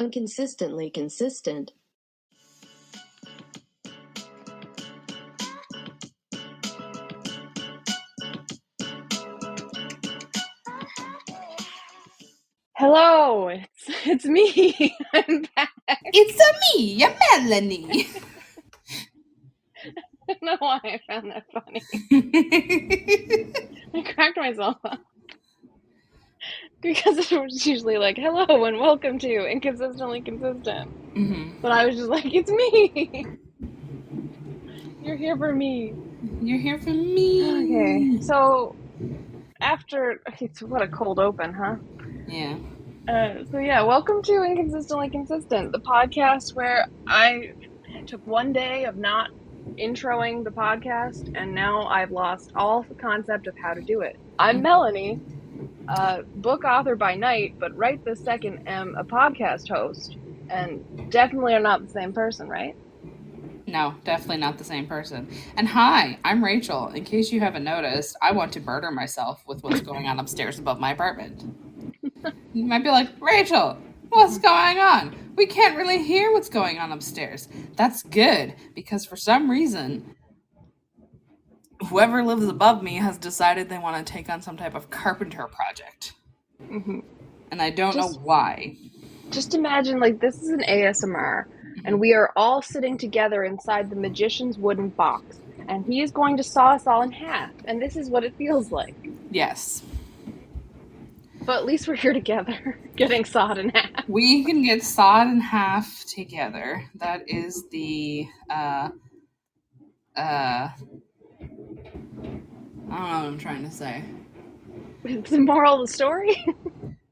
Inconsistently consistent. Hello, it's me. I'm back. It's me, Melanie. I don't know why I found that funny. I cracked myself up. Because it was usually like, hello and welcome to Inconsistently Consistent. But I was just like, it's me. You're here for me. You're here for me. Okay, so after, what a cold open, huh? Yeah. Welcome to Inconsistently Consistent, the podcast where I took one day of not introing the podcast, and now I've lost all the concept of how to do it. I'm Melanie, book author by night, but right this second am a podcast host, and definitely are not the same person, right? No, definitely not the same person. And hi, I'm Rachel. In case you haven't noticed, I want to murder myself with what's going on upstairs above my apartment. You might be like, Rachel, what's going on? We can't really hear what's going on upstairs. That's good, because for some reason, whoever lives above me has decided they want to take on some type of carpenter project. Mm-hmm. And I don't know why. Just imagine, like, this is an ASMR, and we are all sitting together inside the magician's wooden box, and he is going to saw us all in half, and this is what it feels like. Yes. But at least we're here together, getting sawed in half. We can get sawed in half together. That is the I don't know what I'm trying to say. It's the moral of the story?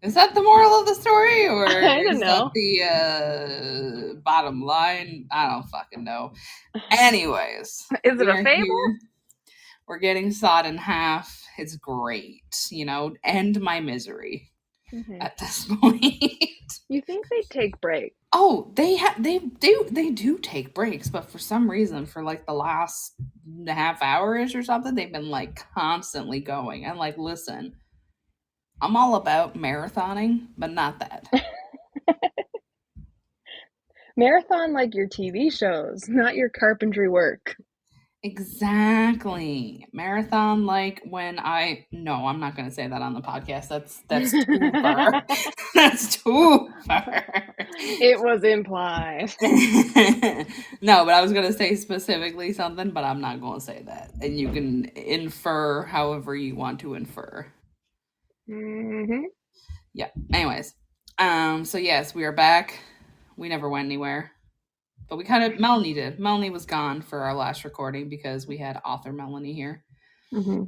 Is that the moral of the story, or I don't know. that the bottom line? I don't fucking know. Anyways, is it a fable? Here. We're getting sawed in half. It's great, end my misery at this point. You think they take breaks? Oh, they do take breaks, but for some reason, for like the last half hour-ish or something, they've been like constantly going. And like, listen, I'm all about marathoning, but not that. Marathon like your TV shows, not your carpentry work. Exactly. Marathon like when no, I'm not gonna say that on the podcast. That's too far. That's too far. It was implied. No, but I was gonna say specifically something, but I'm not gonna say that. And you can infer however you want to infer. Mm-hmm. Yeah. Anyways. So yes, we are back. We never went anywhere. But we Melanie did. Melanie was gone for our last recording because we had author Melanie here. Mm-hmm.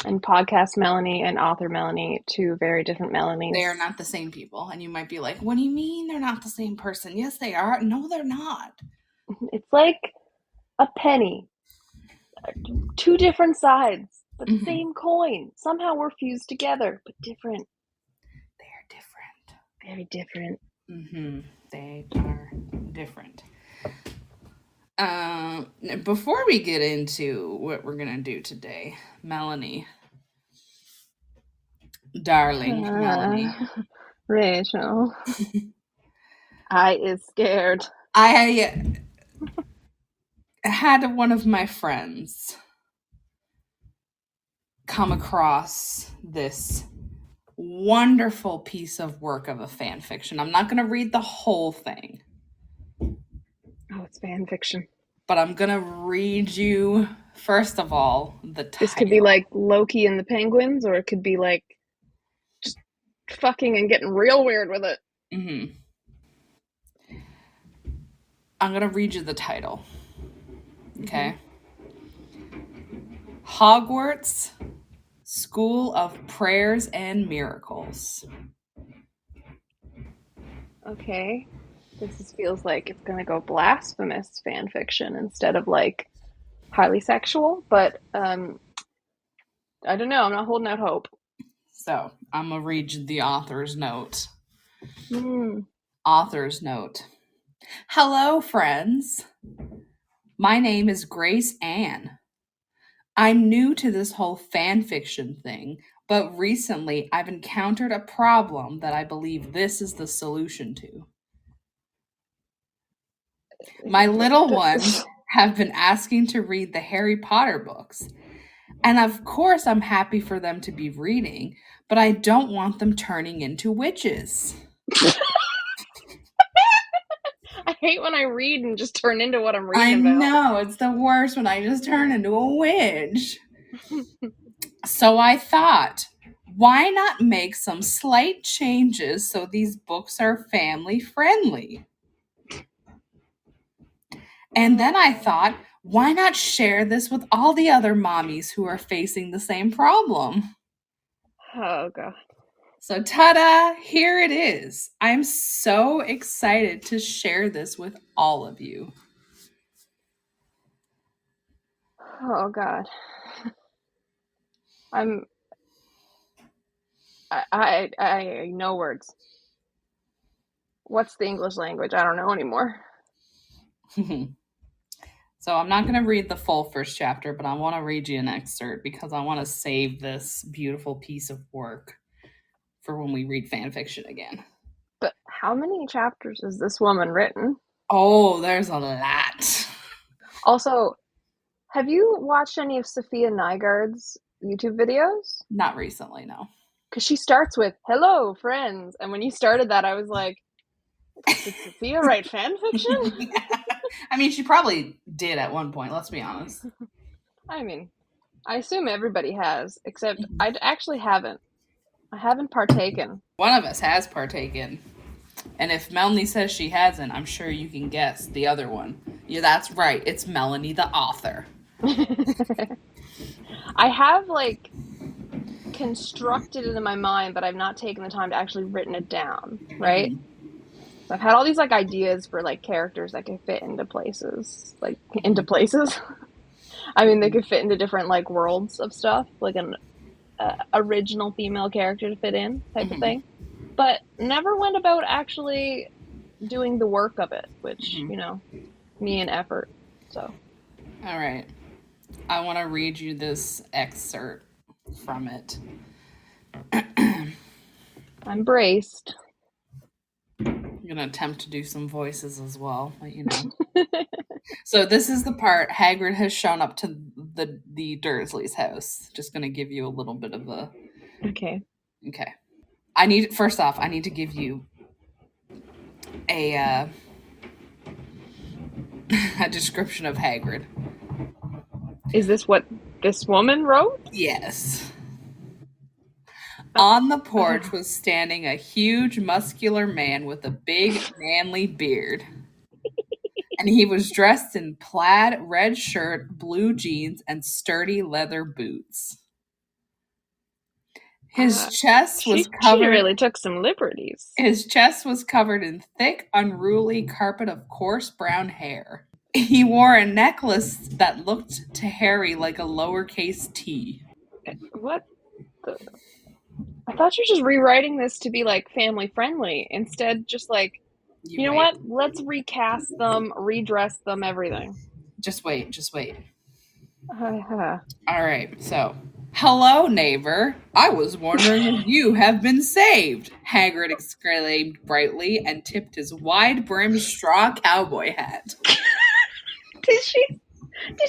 And podcast Melanie and author Melanie, two very different Melanies. They are not the same people. And you might be like, what do you mean they're not the same person? Yes, they are. No, they're not. It's like a penny. Two different sides, but the same coin. Somehow we're fused together, but different. They are different. Very different. They are different. Before we get into what we're gonna do today, Melanie, darling, Melanie, Rachel, I is scared. I had one of my friends come across this wonderful piece of work of a fan fiction. I'm not gonna read the whole thing. Oh, it's fan fiction. But I'm gonna read you, first of all, the title. This could be like Loki and the Penguins, or it could be like just fucking and getting real weird with it. I'm gonna read you the title. Okay? Hogwarts School of Prayers and Miracles. Okay. This feels like it's gonna go blasphemous fan fiction instead of like highly sexual, but I don't know. I'm not holding out hope. So I'm gonna read you the author's note. Author's note. Hello, friends. My name is Grace Ann. I'm new to this whole fan fiction thing, but recently I've encountered a problem that I believe this is the solution to. My little ones have been asking to read the Harry Potter books. And of course, I'm happy for them to be reading, but I don't want them turning into witches. I hate when I read and just turn into what I'm I reading about. know, it's the worst when I just turn into a witch. So I thought, why not make some slight changes so these books are family friendly? And then I thought, why not share this with all the other mommies who are facing the same problem? Oh, God. So, ta-da, here it is. I'm so excited to share this with all of you. Oh, God. I no words. What's the English language? I don't know anymore. So I'm not going to read the full first chapter, but I want to read you an excerpt because I want to save this beautiful piece of work for when we read fan fiction again. But how many chapters has this woman written? Oh, there's a lot. Also, have you watched any of Sophia Nygaard's YouTube videos? Not recently, no. Because she starts with, "Hello, friends." And when you started that, I was like, did Sophia write fan fiction? I mean, she probably did at one point, let's be honest. I mean, I assume everybody has, except I actually haven't. I haven't partaken. One of us has partaken. And if Melanie says she hasn't, I'm sure you can guess the other one. Yeah, that's right. It's Melanie, the author. I have, like, constructed it in my mind, but I've not taken the time to actually written it down, right? So I've had all these, like, ideas for, like, characters that can fit into places. Like, into places? I mean, they could fit into different, like, worlds of stuff. Like an original female character to fit in type of thing. But never went about actually doing the work of it, which, you know, me and effort. So. All right. I want to read you this excerpt from it. I'm braced. I'm going to attempt to do some voices as well, let you know. So this is the part Hagrid has shown up to the Dursleys' house. Just going to give you a little bit of a... Okay. Okay. First off, I need to give you a description of Hagrid. Is this what this woman wrote? Yes. On the porch was standing a huge, muscular man with a big, manly beard. And he was dressed in plaid red shirt, blue jeans, and sturdy leather boots. His chest was covered. She really took some liberties. His chest was covered in thick, unruly carpet of coarse brown hair. He wore a necklace that looked to Harry like a lowercase t. What the... I thought you were just rewriting this to be, like, family friendly. Instead, just like, you know what? Let's recast them, redress them, everything. Just wait. All right, so. Hello, neighbor. I was wondering if you have been saved, Hagrid exclaimed brightly and tipped his wide-brimmed straw cowboy hat. Did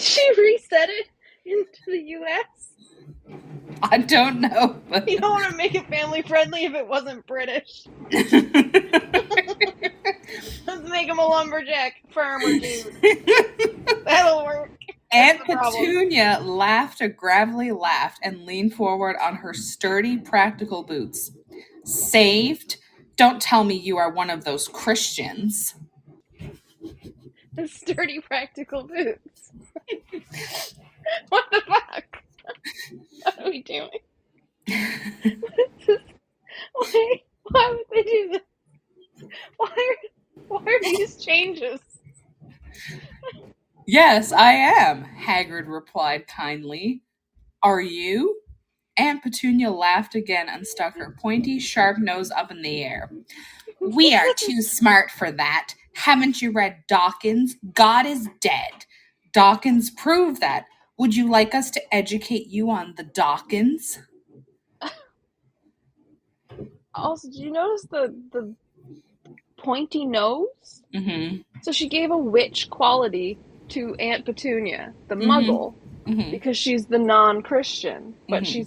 she reset it into the U.S.? I don't know. But... You don't want to make it family friendly if it wasn't British. Let's make him a lumberjack farmer dude. That'll work. Aunt Petunia laughed a gravelly laugh and leaned forward on her sturdy, practical boots. Saved? Don't tell me you are one of those Christians. The sturdy, practical boots. What the fuck? What are we doing? Why would they do this? Why are these changes? Yes, I am, Hagrid replied kindly. Are you? Aunt Petunia laughed again and stuck her pointy, sharp nose up in the air. We are too smart for that. Haven't you read Dawkins? God is dead. Dawkins proved that. Would you like us to educate you on the Dawkins? Also, did you notice the pointy nose. Mm-hmm. So she gave a witch quality to Aunt Petunia, the Mm-hmm. Muggle, Mm-hmm. because she's the non-Christian, but Mm-hmm.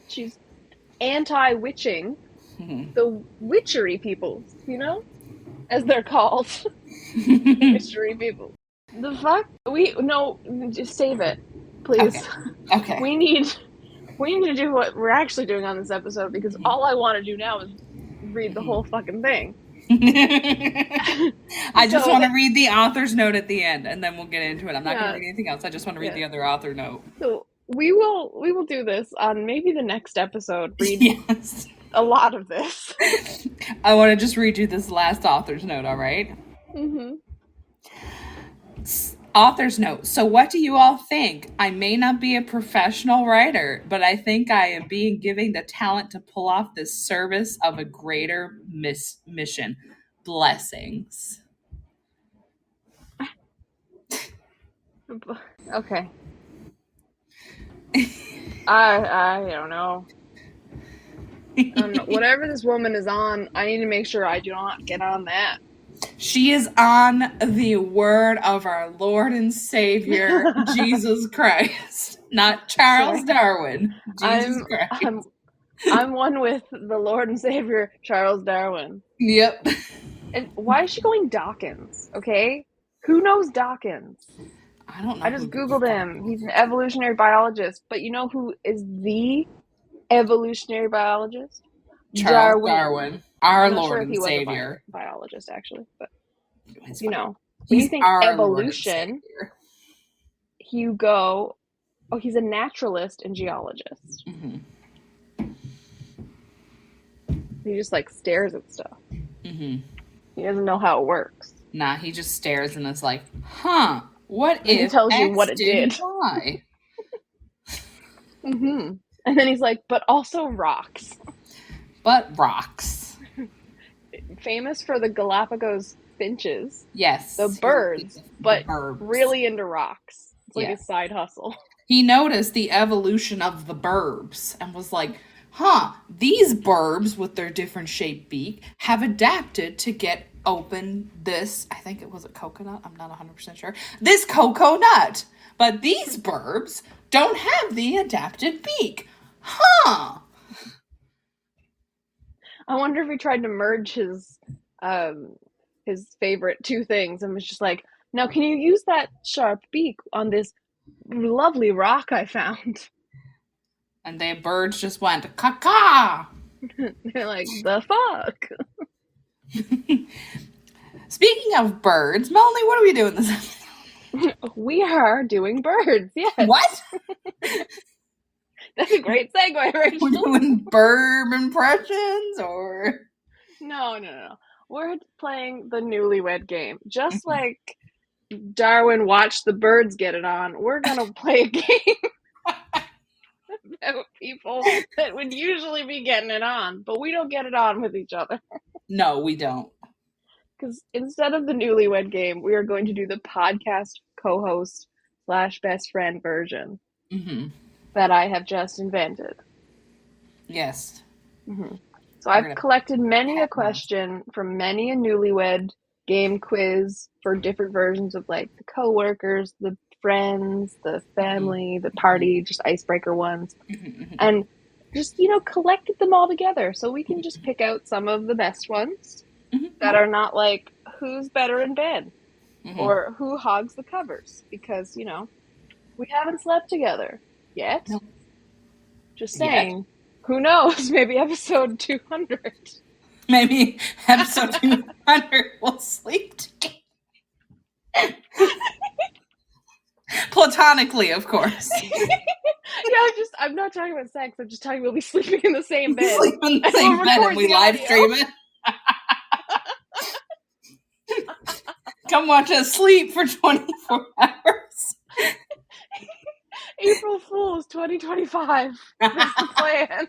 she's anti-witching Mm-hmm. the witchery peoples, as they're called. Witchery people. The fuck? No, just save it, please. Okay. We need to do what we're actually doing on this episode, because all I want to do now is read the whole fucking thing. I just want to read the author's note at the end, and then we'll get into it. I'm not going to read anything else. I just want to read the other author note. So we will do this on maybe the next episode. Read Yes. a lot of this. I want to just read you this last author's note, all right? Mm-hmm. Author's note. So what do you all think? I may not be a professional writer, but I think I am being given the talent to pull off this service of a greater mission. Blessings. Okay. I don't know. Whatever this woman is on, I need to make sure I do not get on that. She is on the word of our Lord and Savior, Jesus Christ, not Charles Darwin. Jesus Christ. I'm one with the Lord and Savior, Charles Darwin. Yep. And why is she going Dawkins? Okay, who knows Dawkins? I don't know. I just googled him. He's an evolutionary biologist. But you know who is the evolutionary biologist? Charles Darwin, our Lord and Savior. I'm not sure if he was a biologist, actually, but he's when he's you think our evolution, you go, oh, he's a naturalist and geologist. Mm-hmm. He just stares at stuff. Mm-hmm. He doesn't know how it works. Nah, he just stares and is like, huh, what if he tells you X what it did? Y? Mm-hmm. And then he's like, but also rocks. But rocks. Famous for the Galapagos finches. Yes. The birds, but really into rocks. It's like a side hustle. He noticed the evolution of the burbs and was like, huh, these burbs with their different shaped beak have adapted to get open this, I think it was a coconut, I'm not 100% sure, this cocoa nut. But these burbs don't have the adapted beak. Huh. I wonder if he tried to merge his favorite two things and was just like, now can you use that sharp beak on this lovely rock I found? And the birds just went, caw. They're like, the fuck? Speaking of birds, Melanie, what are we doing this episode? We are doing birds, yes. What? That's a great segue, Rachel. We're doing burb impressions, or? No. We're playing the Newlywed game. Just like Darwin watched the birds get it on, we're going to play a game about people that would usually be getting it on, but we don't get it on with each other. No, we don't. Because instead of the Newlywed game, we are going to do the podcast co-host / best friend version that I have just invented. Yes. Mm-hmm. So I've collected many a question from many a Newlywed game quiz for different versions of the coworkers, the friends, the family, the party, just icebreaker ones. And just, collected them all together so we can just pick out some of the best ones that are not who's better in bed or who hogs the covers, because, we haven't slept together yet. No. Just saying. Who knows? Maybe episode 200. Maybe episode 200 we'll sleep together. Platonically, of course. I'm not talking about sex. I'm just talking we'll be sleeping in the same bed. Sleep in the same bed and we live stream it. Come watch us sleep for 24 hours. April Fool's 2025. That's the plan.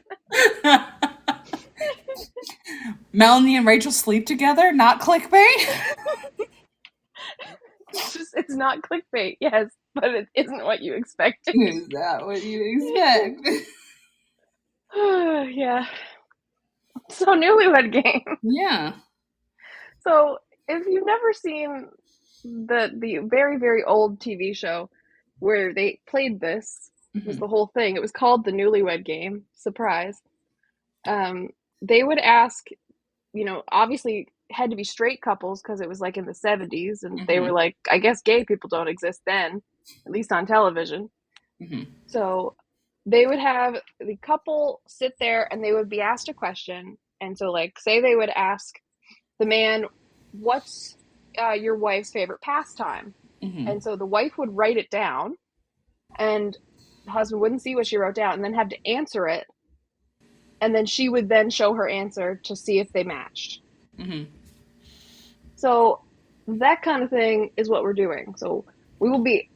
Melanie and Rachel sleep together, not clickbait? It's not clickbait, yes, but it isn't what you expected. Is that what you expect? Yeah. So Newlywed game. Yeah. So if you've never seen the very, very old TV show where they played this, was the whole thing. It was called the Newlywed Game. Surprise. They would ask, obviously had to be straight couples because it was like in the 70s, and they were like, I guess gay people don't exist then, at least on television. So they would have the couple sit there and they would be asked a question. And so, like, say they would ask the man, what's your wife's favorite pastime? And so the wife would write it down, and the husband wouldn't see what she wrote down and then have to answer it. And then she would then show her answer to see if they matched. So that kind of thing is what we're doing. So we will be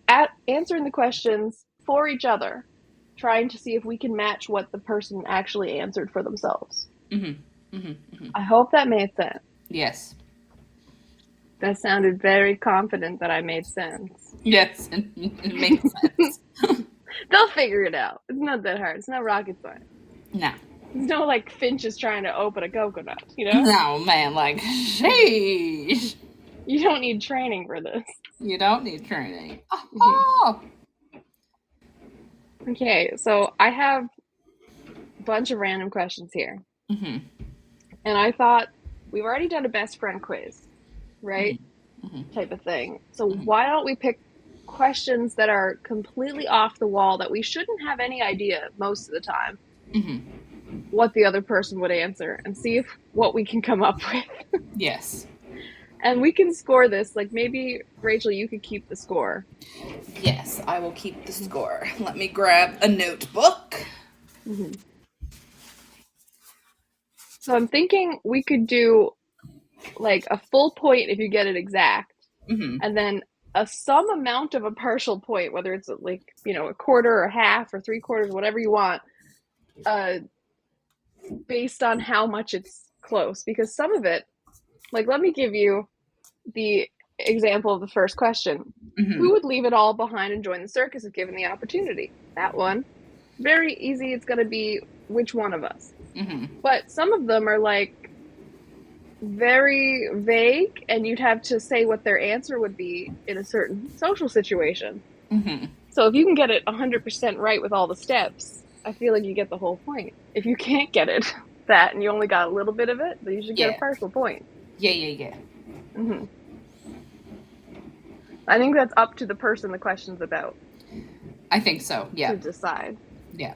answering the questions for each other, trying to see if we can match what the person actually answered for themselves. I hope that made sense. Yes. That sounded very confident that I made sense. Yes, it makes sense. They'll figure it out. It's not that hard. It's not rocket science. No. It's no like Finch is trying to open a coconut, you know? No, man, like, sheesh. You don't need training for this. You don't need training. Oh. Okay, so I have a bunch of random questions here. And I thought, we've already done a best friend quiz, right? Type of thing. So why don't we pick questions that are completely off the wall that we shouldn't have any idea most of the time what the other person would answer, and see if what we can come up with. Yes. And we can score this. Like, maybe, Rachel, you could keep the score. Yes, I will keep the score. Let me grab a notebook. So I'm thinking we could do like a full point if you get it exact, and then some amount of a partial point, whether it's like, a quarter or half or 3/4, whatever you want, based on how much it's close. Because some of it, like, let me give you the example of the first question. Who would leave it all behind and join the circus if given the opportunity? That one, very easy. It's going to be which one of us. But some of them are like very vague, and you'd have to say what their answer would be in a certain social situation. So if you can get it 100% right with all the steps, I feel like you get the whole point. If you can't get it that and you only got a little bit of it, then you should get a partial point. Yeah. I think that's up to the person the question's about. I think so, yeah. To decide. Yeah.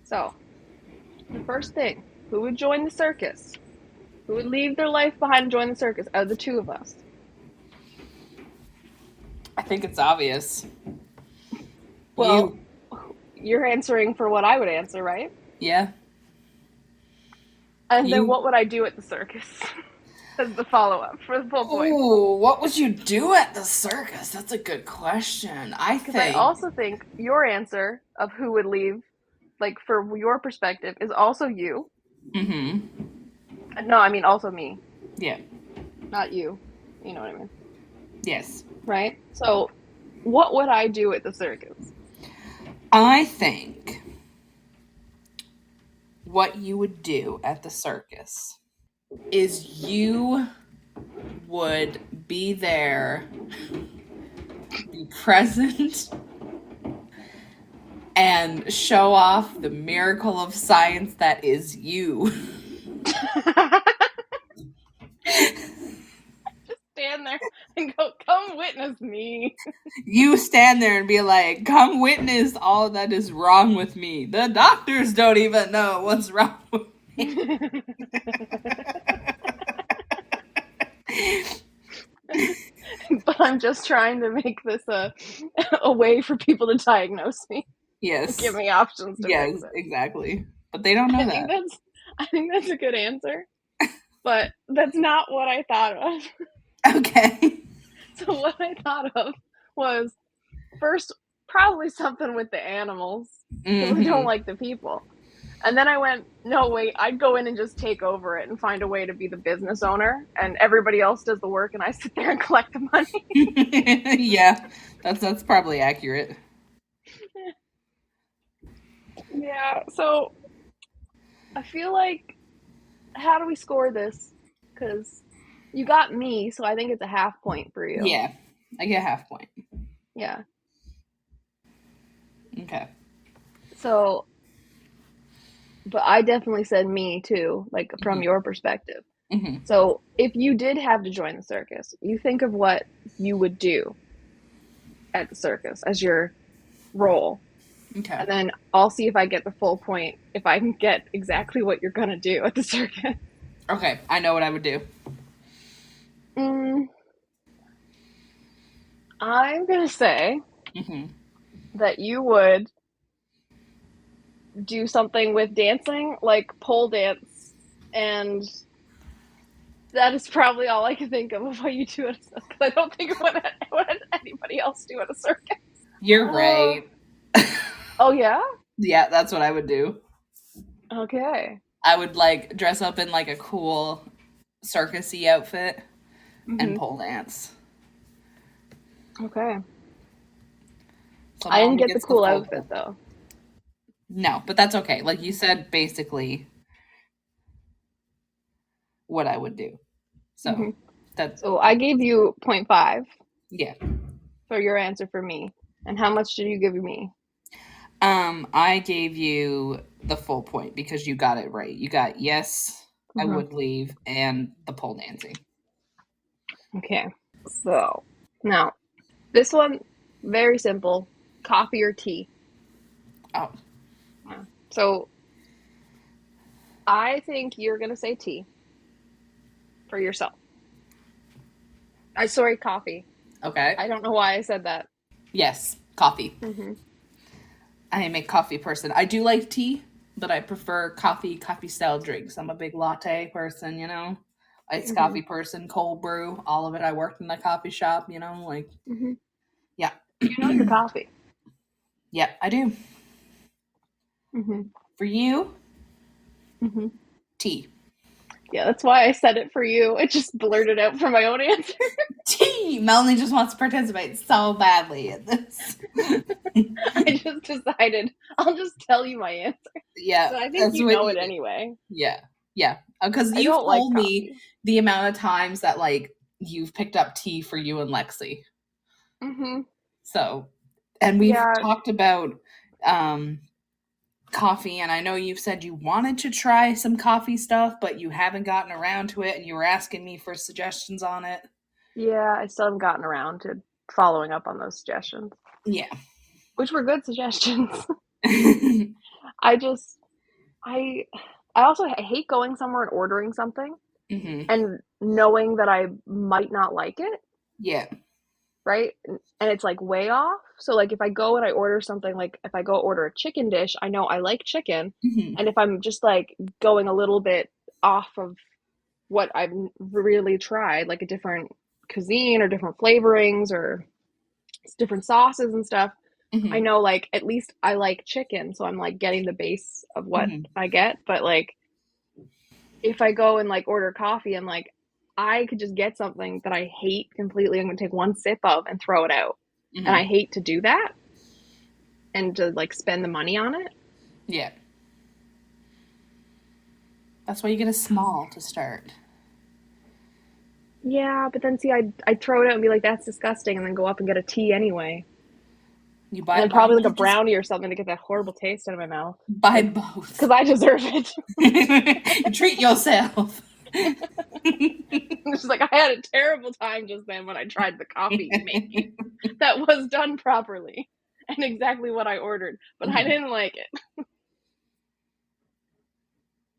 So, the first thing, who would join the circus? Who would leave their life behind and join the circus out of the two of us? I think it's obvious. Well, you're answering for what I would answer, right? Yeah. And then what would I do at the circus? As the follow-up for the full point. Ooh, what would you do at the circus? That's a good question. I also think your answer of who would leave, like, for your perspective, is also you. No, I mean also me. Yeah. Not you. You know what I mean? Yes. Right? So, what would I do at the circus? I think what you would do at the circus is you would be there, be present, and show off the miracle of science that is you. Just stand there and go, come witness me. You stand there and be like, come witness all that is wrong with me. The doctors don't even know what's wrong with me. But I'm just trying to make this a way for people to diagnose me. Yes. Give me options to fix it. Exactly. But they don't know that. I think that's a good answer. But that's not what I thought of. Okay. So what I thought of was, first, probably something with the animals. Because I don't like the people. And then I went, no, wait, I'd go in and just take over it and find a way to be the business owner, and everybody else does the work and I sit there and collect the money. Yeah, that's probably accurate. Yeah, so I feel like how do we score this? Because you got me, so I think it's a half point for you. Yeah, I get a half point. Yeah. Okay. So, but I definitely said me too, like from your perspective. Mm-hmm. So if you did have to join the circus, you think of what you would do at the circus as your role. Okay. And then I'll see if I get the full point, if I can get exactly what you're going to do at the circus. Okay, I know what I would do. Mm, I'm going to say Mm-hmm. that you would do something with dancing, like pole dance. And that is probably all I can think of what you do at a circus. I don't think of what anybody else do at a circus. You're Uh, right. oh, yeah? Yeah, that's what I would do. Okay. I would like dress up in like a cool circusy outfit and Mm-hmm. pole dance. Okay. So I didn't Melanie get the gets the cool full outfit, point. though. No, but that's okay. Like you said, basically what I would do. So Mm-hmm. that So I gave you 0.5 yeah. for your answer for me. And how much did you give me? I gave you the full point because you got it right. You got yes, I Mm-hmm. would leave, and the pole dancing. Okay. So now this one, very simple. Coffee or tea? Oh, Yeah. So I think you're gonna say tea for yourself. I sorry, coffee. okay. I don't know why I said that. Yes, coffee. Mm-hmm. I am a coffee person. I do like tea, but I prefer coffee style drinks. I'm a big latte person, you know. Iced Mm-hmm. coffee person, cold brew, all of it. I worked in a coffee shop, you know, like Mm-hmm. yeah. You know your coffee. Yeah, I do. Mm-hmm. For you, Mm-hmm. tea. Yeah, that's why I said it for you. It just blurted out for my own answer. Tea. Melanie just wants to participate so badly in this. I just decided I'll just tell you my answer. Yeah, But I think that's you what know you it did. anyway. Yeah, yeah. Because I you've don't like told me coffee. the amount of times that like you've picked up tea for you and Lexi. Mm-hmm. So, and we've Yeah, talked about um coffee, and I know you've said you wanted to try some coffee stuff, but you haven't gotten around to it, and you were asking me for suggestions on it. yeah, I still haven't gotten around to following up on those suggestions, Yeah. which were good suggestions. I just, I, I also hate going somewhere and ordering something hmm and knowing that I might not like it, Yeah. right? And it's like way off. So like if I go and I order something, like if I go order a chicken dish, I know I like chicken, hmm and if I'm just like going a little bit off of what I've really tried, like a different cuisine or different flavorings or different sauces and stuff, I hmm know like at least I like chicken, so I'm like getting the base of what hmm I get. But like if I go and like order coffee and like I could just get something that I hate completely, I'm gonna take one sip of and throw it out. And I hmm hate to do that and to like spend the money on it. Yeah. That's why you get a small to start. Yeah, but then see, I'd throw it out and be like, that's disgusting, and then go up and get a tea anyway. You And buy then why probably don't like a you just brownie or something to get that horrible taste out of my mouth. buy Like, both? because I deserve it. Treat yourself. It's like I had a terrible time just then when I tried the coffee making that was done properly and exactly what I ordered, but I Mhm. didn't like it.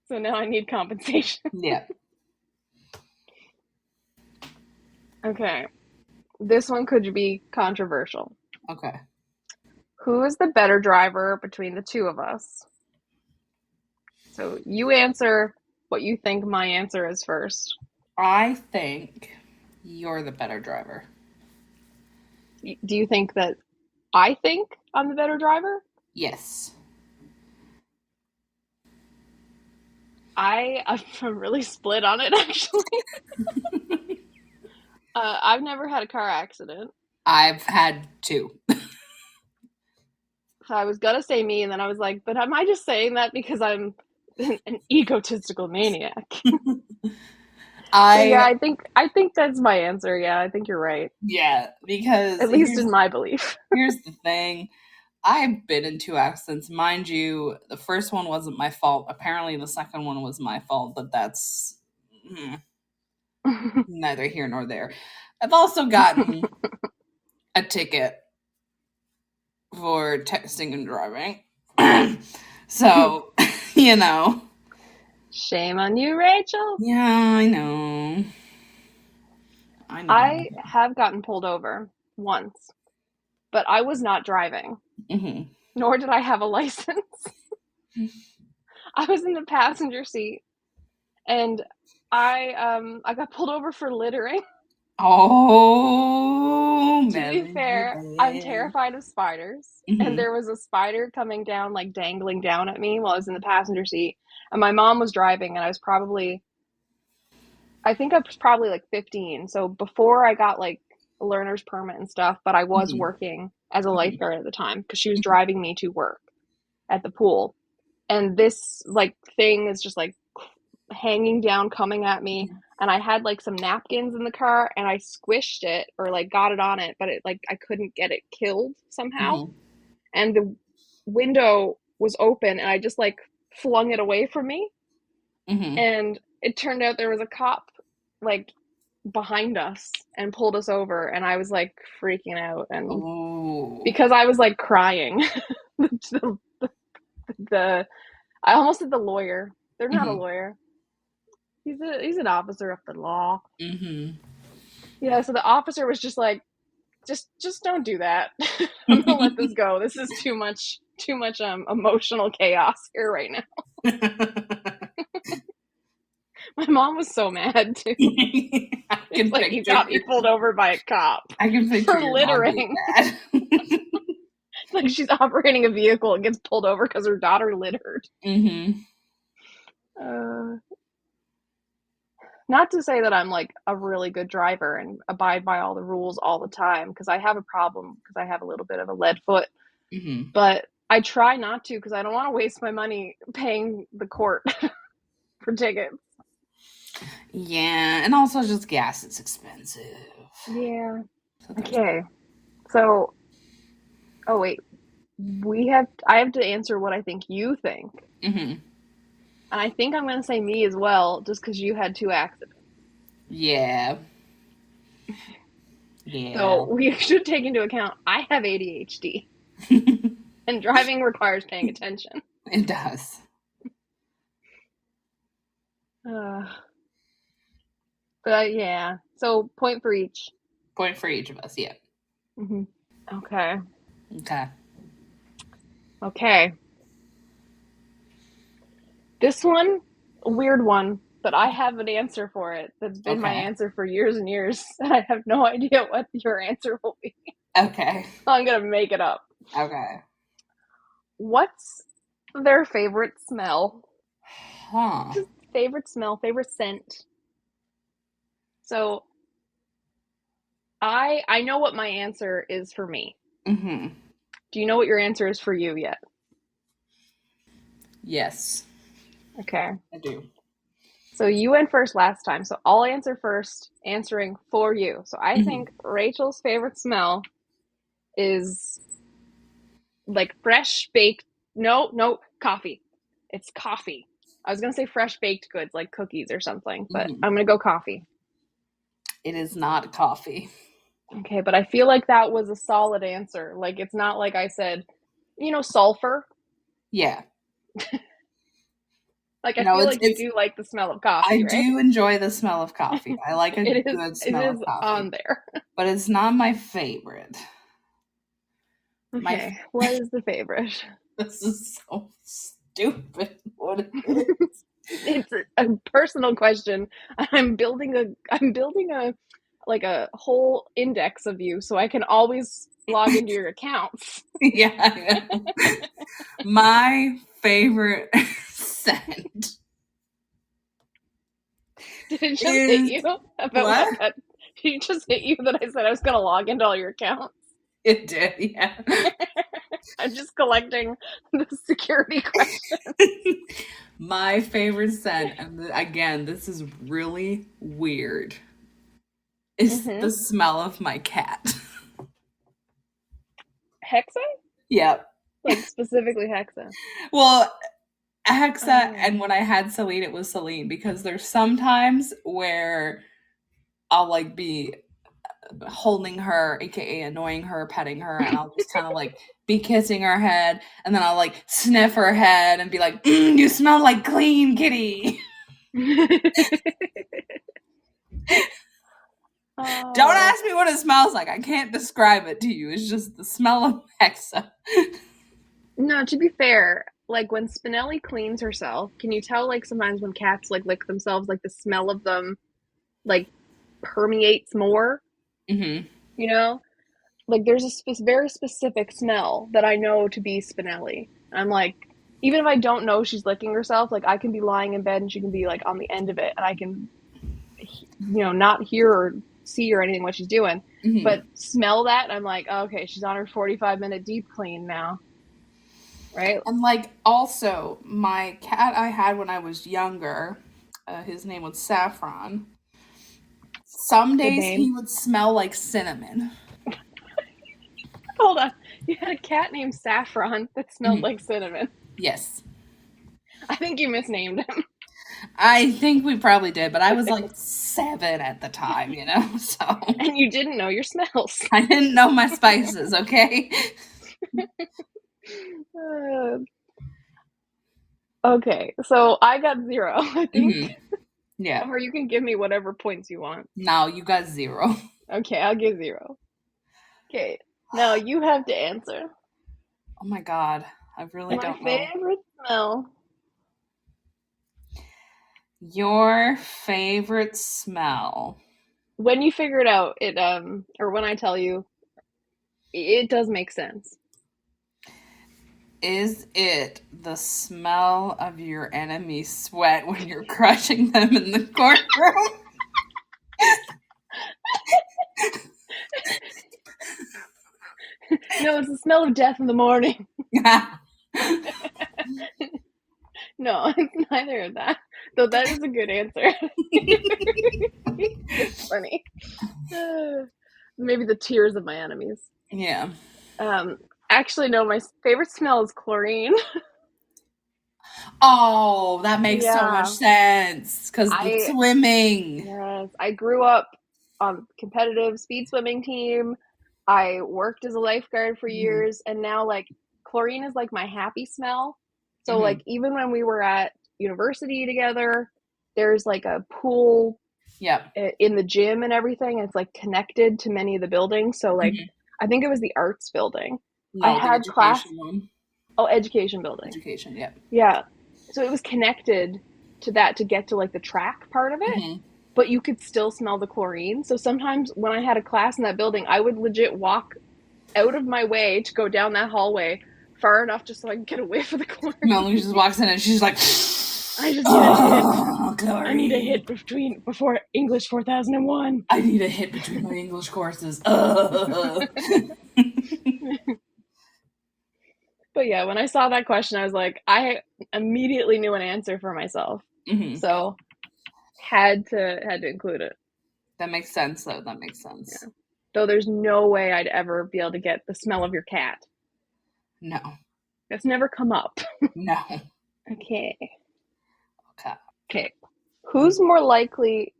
So now I need compensation. Yeah. Okay, this one could be controversial. Okay. Who is the better driver between the two of us? So you answer what you think my answer is first. I think you're the better driver. Do you think that I think I'm the better driver? Yes. I'm really split on it actually. I've never had a car accident, I've had two. so I was gonna say me, and then I was like, but am I just saying that because I'm an egotistical maniac. I Yeah, I think that's my answer. Yeah, I think you're right. yeah, because At least in my belief. here's the thing. I've been in 2 accidents. Mind you, the first one wasn't my fault. Apparently the second one was my fault, but that's neither here nor there. I've also gotten a ticket for texting and driving. So, you know. Shame on you, Rachel. Yeah, I know. I have gotten pulled over once, but I was not driving, nor did I have a license. I was in the passenger seat, and I got pulled over for littering. Oh, To be fair, I'm terrified of spiders, and there was a spider coming down, like dangling down at me while I was in the passenger seat, and my mom was driving, and I think I was probably like 15, so before I got like a learner's permit and stuff, but I was working as a lifeguard at the time because she was driving me to work at the pool, and this like thing is just like hanging down, coming at me, and I had like some napkins in the car, and I squished it or like got it on it, but it like I couldn't get it killed somehow, and the window was open, and I just like flung it away from me, and it turned out there was a cop like behind us and pulled us over, and I was like freaking out, and because I was like crying, I almost said the lawyer. They're not a lawyer. He's an officer of the law. Yeah, so the officer was just like, just don't do that. I'm gonna let this go. This is too much emotional chaos here right now. My mom was so mad too. It's like he got me pulled over by a cop. I can picture for your littering. Like she's operating a vehicle and gets pulled over because her daughter littered. Not to say that I'm like a really good driver and abide by all the rules all the time, because I have a problem because I have a little bit of a lead foot. But I try not to because I don't want to waste my money paying the court for tickets. Yeah, and also just gas is expensive. Yeah. Okay. So, oh wait, I have to answer what I think you think. And I think I'm going to say me as well, just because you had 2 accidents. Yeah. So we should take into account I have ADHD. And driving requires paying attention. It does. But yeah, so point for each. Point for each of us, yeah. Okay. Okay. This one, a weird one, but I have an answer for it. That's been my answer for years and years. I have no idea what your answer will be. Okay. I'm going to make it up. Okay. What's their favorite smell? Huh. Favorite smell, favorite scent. So I know what my answer is for me. Do you know what your answer is for you yet? Yes. Okay. I do. So you went first last time, so I'll answer first, answering for you. So I think Rachel's favorite smell is like fresh baked, no, coffee. It's coffee. I was going to say fresh baked goods like cookies or something, but I'm going to go coffee. It is not coffee. Okay, but I feel like that was a solid answer. Like, it's not like I said, sulfur. Yeah. Like, I feel like you do like the smell of coffee, I right? do enjoy the smell of coffee. I like a good smell of coffee. On there. But it's not my favorite. Okay, what is the favorite? This is so stupid. What it is. It's a personal question. I'm building a like a whole index of you so I can always log into your accounts. Yeah. My favorite scent. Did it just hit you about what? Did it just hit you that I said I was going to log into all your accounts? It did, yeah. I'm just collecting the security questions. My favorite scent, and again, this is really weird, is Mm-hmm. the smell of my cat. Hexa? Yep. Like specifically Hexa. Well, Hexa, Oh. and when I had Celine, it was Celine because there's sometimes where I'll like be holding her, aka annoying her, petting her, and I'll just kind of like be kissing her head, and then I'll like sniff her head and be like, "You smell like clean kitty." Don't Oh. ask me what it smells like. I can't describe it to you. It's just the smell of Hexa. No, to be fair, like when Spinelli cleans herself, can you tell like sometimes when cats like lick themselves, like the smell of them like permeates more, Mm-hmm. you know? Like there's a very specific smell that I know to be Spinelli. I'm like, even if I don't know she's licking herself, like I can be lying in bed and she can be like on the end of it and I can, not hear or see or anything what she's doing, Mm-hmm. but smell that and I'm like, oh, okay, she's on her 45-minute deep clean now, right? And like also, my cat I had when I was younger, his name was Saffron. Some Good days name. he would smell like cinnamon. Hold on. You had a cat named Saffron that smelled Mhm. like cinnamon. Yes. I think you misnamed him. I think we probably did, but I was like 7 at the time, so And you didn't know your smells. I didn't know my spices, okay? Uh, okay, so I got 0, I think. Hmm. Yeah. Or you can give me whatever points you want. Now you got 0. Okay, I'll give 0. Okay, now you have to answer. Oh my god. I really My don't know. favorite smell. Your favorite smell. When you figure it out, or when I tell you, it does make sense. Is it the smell of your enemy's sweat when you're crushing them in the courtroom? No, it's the smell of death in the morning. No, it's neither of that. Though that is a good answer. It's funny. Maybe the tears of my enemies. Yeah. Actually, no, my favorite smell is chlorine. Oh, that makes so much Yeah. sense. Because the I swimming. Yes, I grew up on competitive speed swimming team. I worked as a lifeguard for Hmm. years, and now like chlorine is like my happy smell. So Hmm. like even when we were at university together, there's like a pool Yep. in the gym and everything. And it's like connected to many of the buildings. So like Hmm. I think it was the arts building. I No, the had class. education one. Oh, education building. Education, yep. Yeah. So it was connected to that to get to like the track part of it, Hmm. but you could still smell the chlorine. So sometimes when I had a class in that building, I would legit walk out of my way to go down that hallway far enough just so I could get a whiff of the chlorine. Melanie just walks in and she's like, I just need a hit. oh, I need a glory. hit before English 4001. I need a hit between my English courses. But yeah, when I saw that question, I was like, I immediately knew an answer for myself. Hmm. So had to include it. That makes sense, though. That makes sense. Yeah. Though there's no way I'd ever be able to get the smell of your cat. No. That's never come up. No. Okay. Okay. Okay. Who's more likely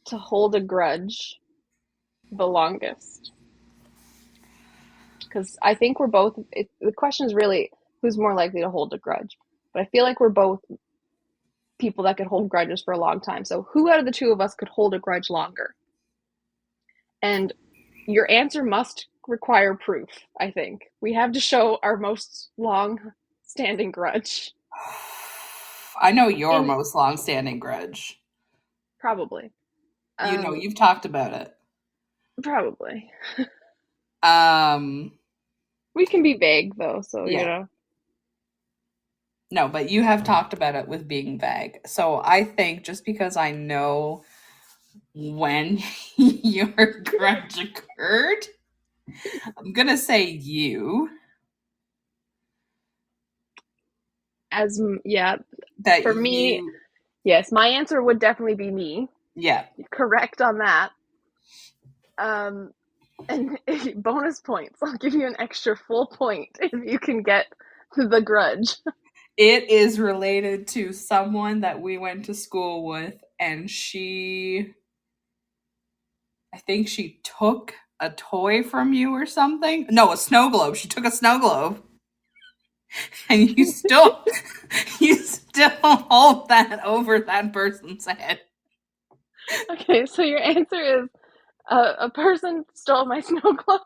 to hold a grudge the longest? Because I think we're both. The question is really who's more likely to hold a grudge. But I feel like we're both people that could hold grudges for a long time. So who out of the two of us could hold a grudge longer? And your answer must require proof, I think. We have to show our most long standing grudge. I know your In most long-standing grudge. Probably. You've talked about it. Probably. Um, We can be vague though, so yeah. No, but you have talked about it with being vague. So I think just because I know when your grudge occurred, I'm gonna say you. That for me, yes, my answer would definitely be me. Yeah. Correct on that. And bonus points. I'll give you an extra full point if you can get the grudge. It is related to someone that we went to school with, and I think she took a toy from you or something. No, a snow globe. She took a snow globe. And you still hold that over that person's head. Okay, so your answer is a person stole my snow globe.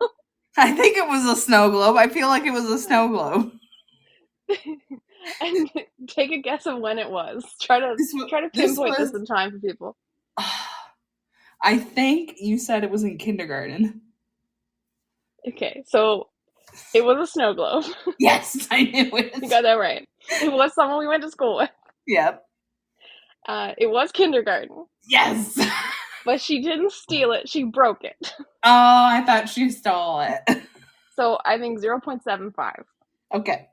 I think it was a snow globe. I feel like it was a snow globe. And take a guess of when it was. Try to pinpoint this in time for people. I think you said it was in kindergarten. Okay, so it was a snow globe. Yes, I knew it. You got that right. It was someone we went to school with. Yep. It was kindergarten. Yes. But she didn't steal it. She broke it. Oh, I thought she stole it. So I think 0.75. Okay.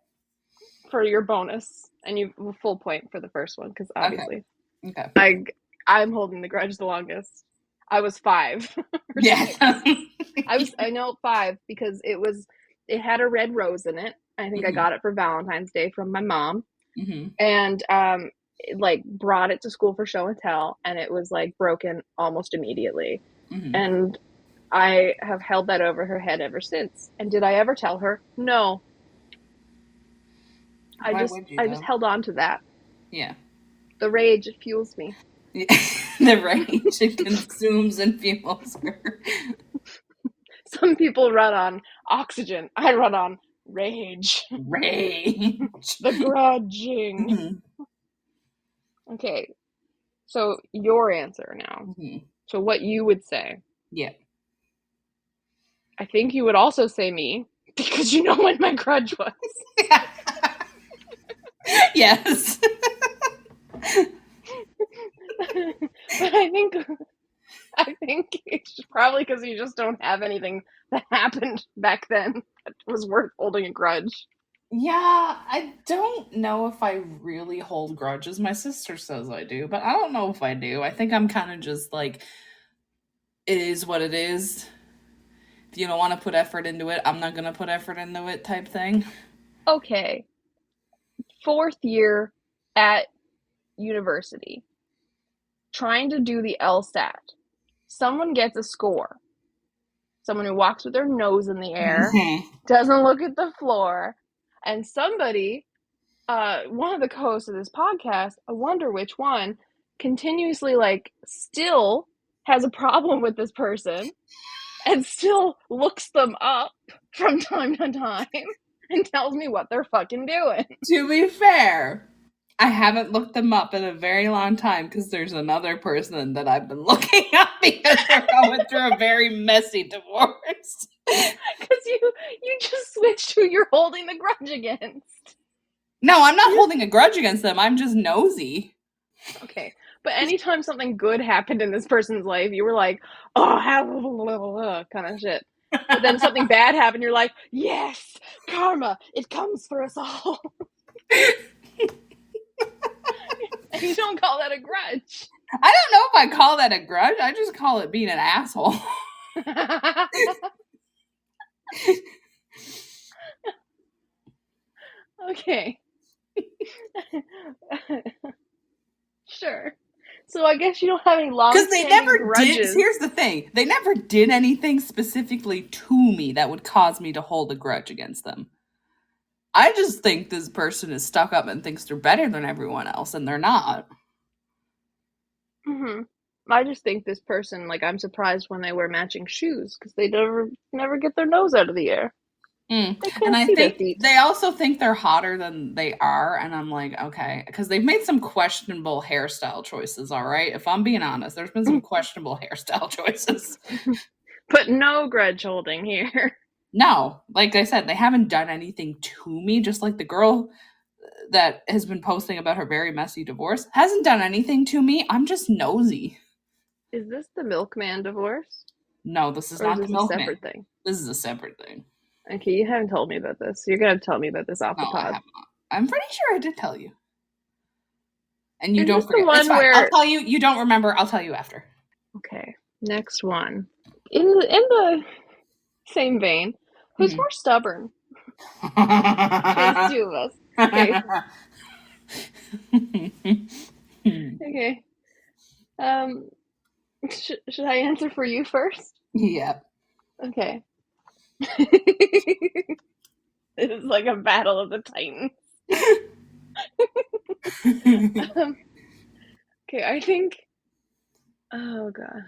For your bonus, and you full point for the first one because obviously, okay. I'm holding the grudge the longest. I was 5. Yes. I know 5 because it had a red rose in it. I think I got it for Valentine's Day from my mom, and like brought it to school for show and tell, and it was like broken almost immediately, and I have held that over her head ever since. And did I ever tell her? No. I just held on to that. Yeah. The rage, it fuels me. The rage, it consumes and fuels her. Some people run on oxygen. I run on rage. Rage. The grudging. Okay. So your answer now. So what you would say. Yeah. I think you would also say me because you know when my grudge was. Yes. But I think it's probably because you just don't have anything that happened back then that was worth holding a grudge. Yeah, I don't know if I really hold grudges. My sister says I do, but I don't know if I do. I think I'm kind of just like, it is what it is. If you don't want to put effort into it, I'm not going to put effort into it type thing. Okay. 4th year at university, trying to do the LSAT. Someone gets a score. Someone who walks with their nose in the air, doesn't look at the floor, and somebody, one of the co-hosts of this podcast, I wonder which one, continuously still has a problem with this person and still looks them up from time to time and tells me what they're fucking doing. To be fair, I haven't looked them up in a very long time because there's another person that I've been looking up because they're going through a very messy divorce. Because you just switched who you're holding the grudge against. No, I'm not holding a grudge against them. I'm just nosy. Okay. But anytime something good happened in this person's life, you were like, oh, kind of shit. But then something bad happened, you're like, yes, karma, it comes for us all. And you don't call that a grudge. I don't know if I call that a grudge. I just call it being an asshole. Okay. Sure. So I guess you don't have any long-standing grudges. Here's the thing. They never did anything specifically to me that would cause me to hold a grudge against them. I just think this person is stuck up and thinks they're better than everyone else, and they're not. I just think this person, I'm surprised when they wear matching shoes because they never get their nose out of the air. And I think they also think they're hotter than they are, and I'm like, okay, because they've made some questionable hairstyle choices, all right? If I'm being honest, there's been some questionable hairstyle choices. But no grudge holding here. No, like I said, they haven't done anything to me, just like the girl that has been posting about her very messy divorce hasn't done anything to me. I'm just nosy. Is this the milkman divorce? No, this is not the milkman. A separate thing? This is a separate thing. Okay, you haven't told me about this. You're going to tell me about this off the pod. I have not. I'm pretty sure I did tell you. And you Is don't this the forget. one It's fine. where- I'll tell you. You don't remember. I'll tell you after. Okay, next one. In the same vein, who's more stubborn? Between the two of us. Okay. Okay. Should I answer for you first? Yep. Okay. This is like a battle of the titans. Okay, I think. Oh god.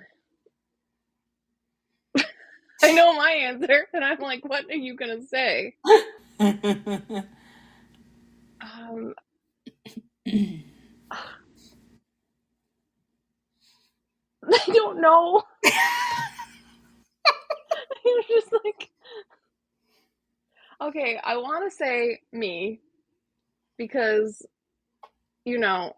I know my answer, and I'm like, what are you gonna say? I don't know. You're just like, okay, I want to say me because, I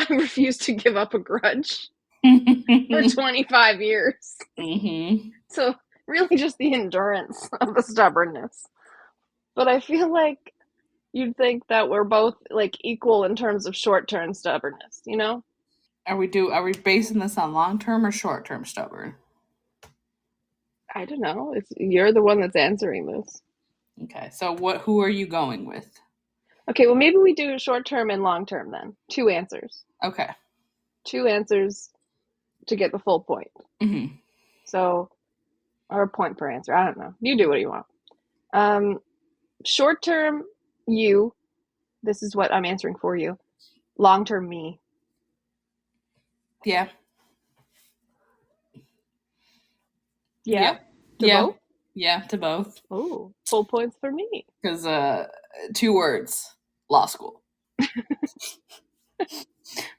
refuse to give up a grudge for 25 years. Mm-hmm. So really just the endurance of the stubbornness. But I feel like you'd think that we're both like equal in terms of short-term stubbornness, Are we basing this on long-term or short-term stubborn? I don't know. You're the one that's answering this. Okay. So who are you going with? Okay, well maybe we do short-term and long-term then. 2 answers. Okay. 2 answers to get the full point. Mm-hmm. So, or a point per answer. I don't know. You do what you want. Short-term, you. This is what I'm answering for you. Long-term, me. Yeah. Yeah? To Yeah. both? Yeah, to both. Oh, full points for me. Because 2 words. Law school.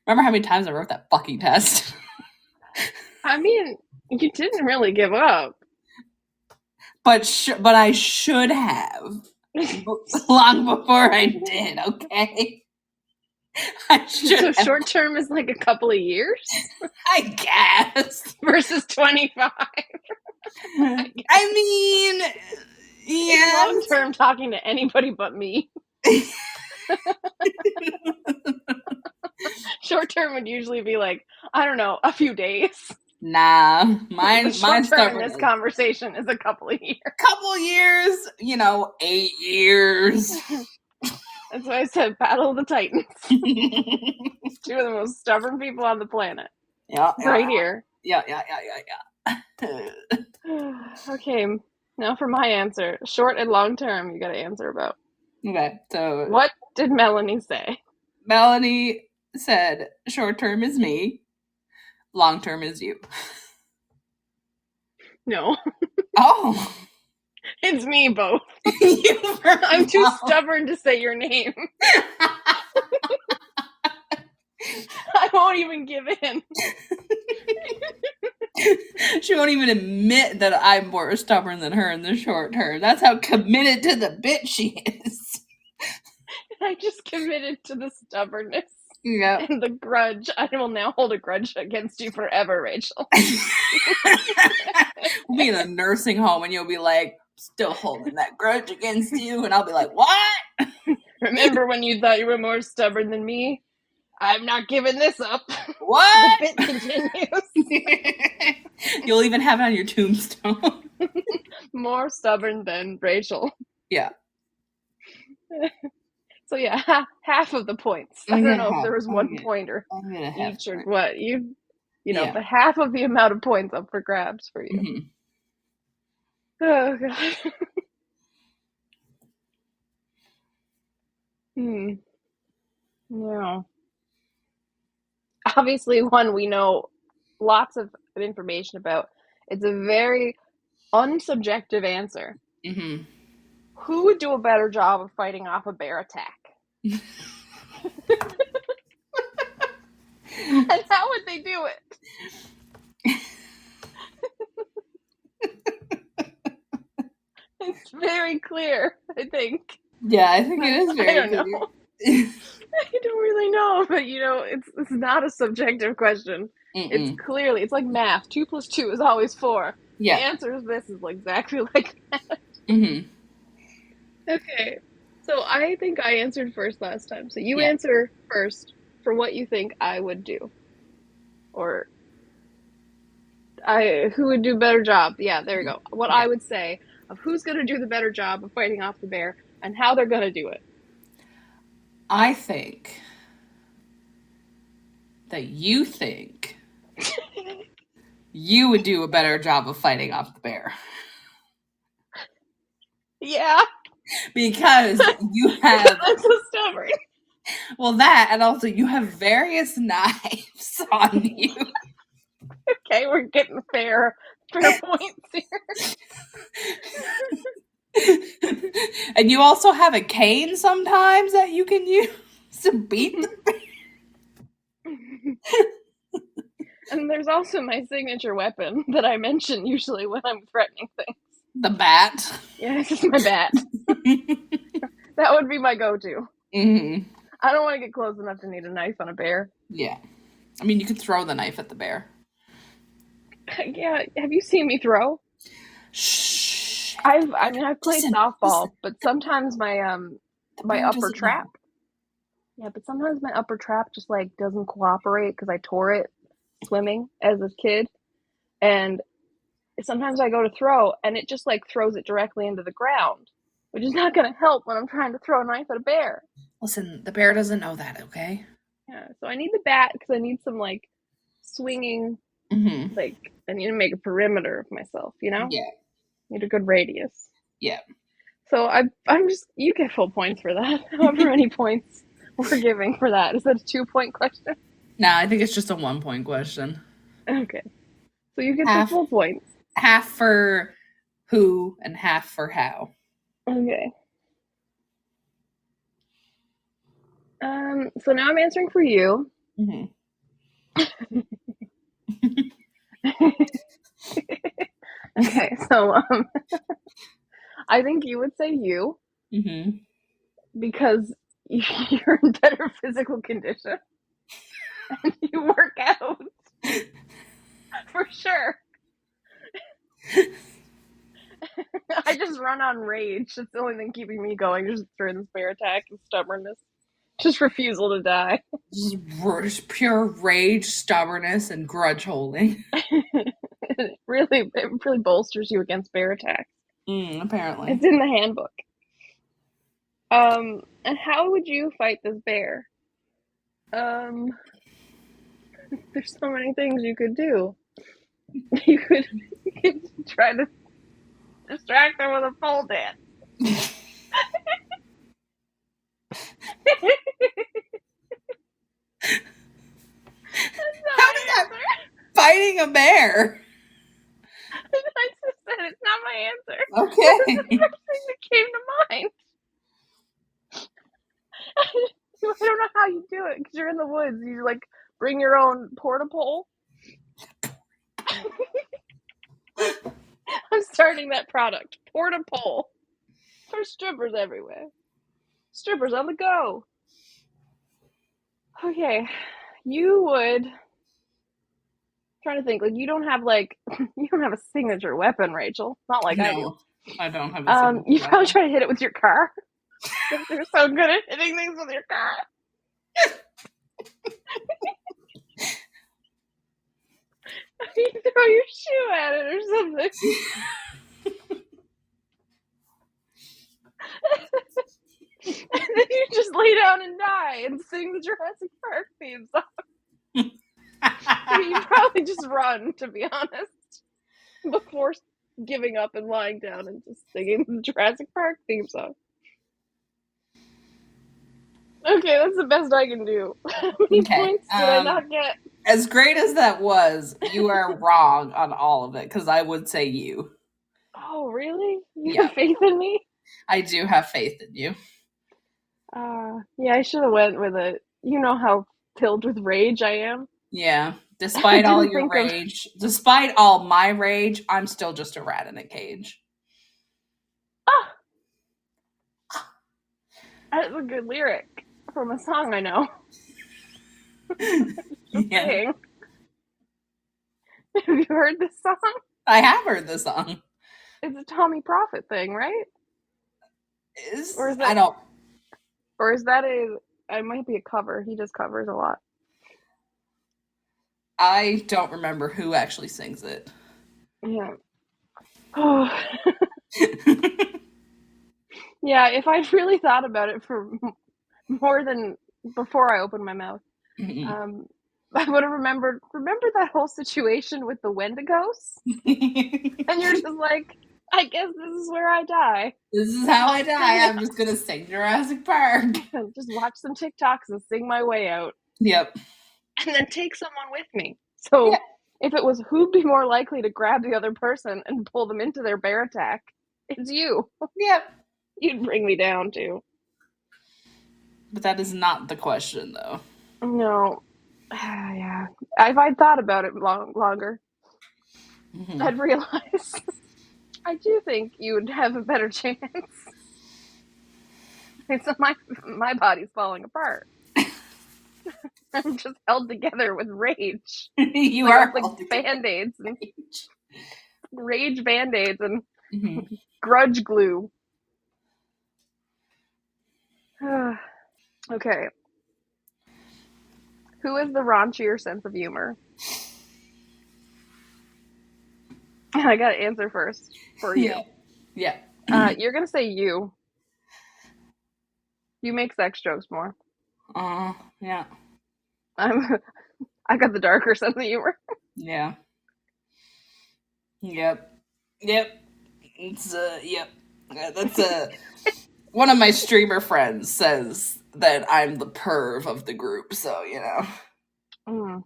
Remember how many times I wrote that fucking test? I mean, you didn't really give up. But I should have. Long before I did, okay? I should So have. short-term is like a couple of years? I guess. Versus 25. I mean, yeah. Long-term talking to anybody but me. Short-term would usually be like, I don't know, a few days. Nah, mine's Short-term in this stubborn. conversation is a couple of years. Couple years, 8 years. That's why I said Battle of the Titans. 2 of the most stubborn people on the planet. Yeah. Right here. Yeah. Okay, now for my answer. Short and long term, you gotta answer about. Okay, so What did Melanie say? Melanie said short term is me, long term is you. No. Oh. It's me both. I'm too stubborn to say your name. I won't even give in. She won't even admit that I'm more stubborn than her in the short term. That's how committed to the bit she is. I just committed to the stubbornness. Yeah. And the grudge. I will now hold a grudge against you forever, Rachel. We'll be in a nursing home and you'll be like, still holding that grudge against you. And I'll be like, what? Remember when you thought you were more stubborn than me? I'm not giving this up. What? The bit continues. You'll even have it on your tombstone. More stubborn than Rachel. Yeah. So yeah, half of the points. I don't know if there was 1 point or each or what. You know, but half of the amount of points up for grabs for you. Mm-hmm. Oh god. Yeah. Obviously, one we know lots of information about. It's a very unsubjective answer. Mm-hmm. Who would do a better job of fighting off a bear attack? And how would they do it? It's very clear, I think. Yeah, I think it is very I don't know. I don't really know, but it's not a subjective question. Mm-mm. It's like math. 2 + 2 is always 4. Yeah. The answer is this is exactly like that. Mm-hmm. Okay. So I think I answered first last time. So you Yeah. answer first for what you think I would do. Or who would do a better job. Yeah, there you go. What Yeah. I would say of who's going to do the better job of fighting off the bear and how they're going to do it. I think that you think you would do a better job of fighting off the bear. Yeah. Because you have, I'm so stubborn. well, that, and also you have various knives on you. Okay, we're getting fair points here. And you also have a cane sometimes that you can use to beat the bear. And there's also my signature weapon that I mention usually when I'm threatening things. The bat. Yeah, it's just my bat. That would be my go-to. Mm-hmm. I don't want to get close enough to need a knife on a bear. Yeah. I mean, you could throw the knife at the bear. Yeah, have you seen me throw? Shh. I've played softball, but sometimes my my upper trap. Yeah, but sometimes my upper trap just like doesn't cooperate because I tore it swimming as a kid, and sometimes I go to throw and it just like throws it directly into the ground, which is not going to help when I'm trying to throw a knife at a bear. Listen, the bear doesn't know that, okay? Yeah, so I need the bat because I need some like swinging, like I need to make a perimeter of myself, you know? Yeah. Need a good radius. Yeah. So I'm just, you get full points for that. However many points we're giving for that. Is that a 2-point question? No, I think it's just a 1-point question. Okay. So you get the full points. Half for who and half for how. Okay. So now I'm answering for you. Okay, so I think you would say you because you're in better physical condition and you work out for sure. I just run on rage. That's the only thing keeping me going, just during this bear attack and stubbornness. Just refusal to die. Just pure rage, stubbornness, and grudge holding. It really bolsters you against bear attacks. Apparently. It's in the handbook. And how would you fight this bear? There's so many things you could do. You could try to distract them with a pole dance. How is that fighting a bear? I just said it's not my answer. Okay. This is the first thing that came to mind. I don't know how you do it because you're in the woods. You like bring your own porta pole. I'm starting that product, porta pole, for strippers everywhere. Strippers on the go. Okay, you would. Trying to think, like you don't have a signature weapon, Rachel. Not like I do. I don't have a signature You probably weapon. try to hit it with your car. You're so good at hitting things with your car. You throw your shoe at it or something. And then you just lay down and die and sing the Jurassic Park theme song. You probably just run, to be honest, before giving up and lying down and just singing the Jurassic Park theme song. Okay, that's the best I can do. How many points did I not get? As great as that was, you are wrong on all of it because I would say you. Oh, really? You have faith in me? I do have faith in you. Yeah, I should have went with it. You know how filled with rage I am? Yeah. Despite all your rage, despite all my rage, I'm still just a rat in a cage. Oh! That's a good lyric from a song I know. Yeah. Have you heard this song? I have heard this song. It's a Tommy Prophet thing, right? I don't. Or is that it might be a cover. He just covers a lot. I don't remember who actually sings it. Yeah. Oh. Yeah, if I'd really thought about it for more than before I opened my mouth, um, I would have remember that whole situation with the Wendigos? And you're just like, I guess this is where I die. This is how I I'll sing die. it. I'm just gonna sing Jurassic Park. Just watch some TikToks and sing my way out. Yep. And then take someone with me. Yeah. So if it was who'd be more likely to grab the other person and pull them into their bear attack, it's you. Yep. You'd bring me down too. But that is not the question, though. No. Yeah. If I'd thought about it longer, I'd realize I do think you would have a better chance. It's my body's falling apart. I'm just held together with rage. You Like are like holding band-aids and rage band-aids and Mm-hmm. grudge glue. Okay. Who has the raunchier sense of humor? I gotta answer first for Yeah. you. Yeah. You're gonna say you. You make sex jokes more. Yeah. I'm I got the darker sense of humor. Yeah. Yep. Yep. It's yep. That's one of my streamer friends says that I'm the perv of the group, so you know. Mm.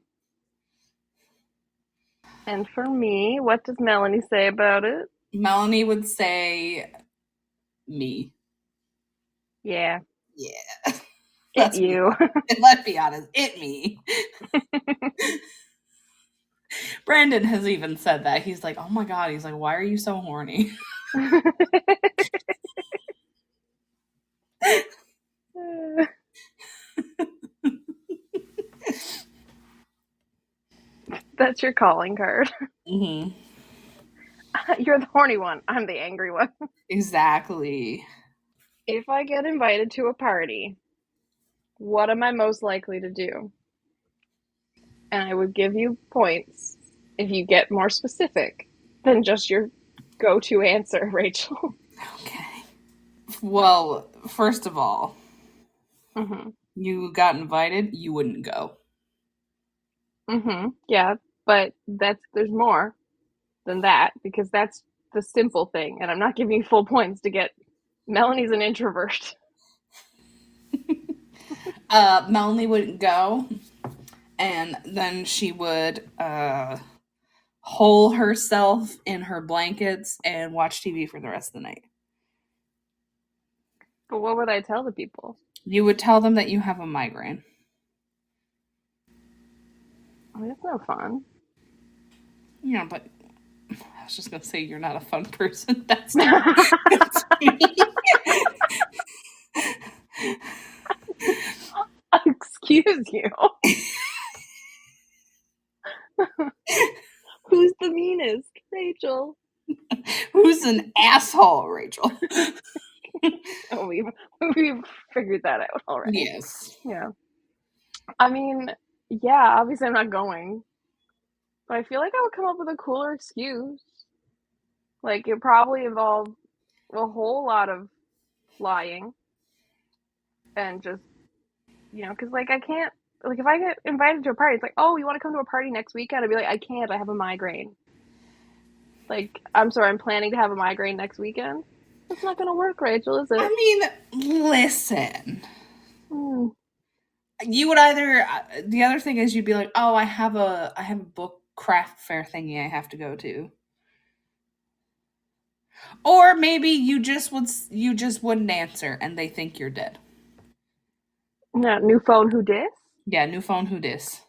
And for me, what does Melanie say about it? Melanie would say me. Yeah, Yeah. it Let's be you. honest. Let's be honest. It me. Brandon has even said that. He's like, oh my god, he's like, why are you so horny? That's your calling card. Mm-hmm. You're the horny one. I'm the angry one. Exactly. If I get invited to a party, what am I most likely to do? And I would give you points if you get more specific than just your go-to answer, Rachel. Okay. Well, first of all, Mm-hmm. you got invited, you wouldn't go. Mm-hmm. Yeah, but there's more than that because that's the simple thing, and I'm not giving you full points to get. Melanie's an introvert. Melanie wouldn't go, and then she would hole herself in her blankets and watch TV for the rest of the night. But what would I tell the people? You would tell them that you have a migraine. I mean, that's no fun. Yeah, but I was just gonna say you're not a fun person. That's not that's me. Excuse you. Who's the meanest? Rachel. Who's an asshole, Rachel? Oh, we've figured that out already. Yes. Yeah. I mean, yeah, obviously I'm not going. But I feel like I would come up with a cooler excuse. Like it probably involved a whole lot of lying and just, because like I can't, like if I get invited to a party, it's like, oh, you want to come to a party next weekend? I'd be like, I can't, I have a migraine. Like, I'm sorry, I'm planning to have a migraine next weekend. That's not gonna work, Rachel, is it? I mean, listen. Hmm. You would either the other thing is you'd be like, "Oh, I have a book craft fair thingy I have to go to." Or maybe you just wouldn't answer and they think you're dead. No, new phone, who dis? Yeah, new phone who dis.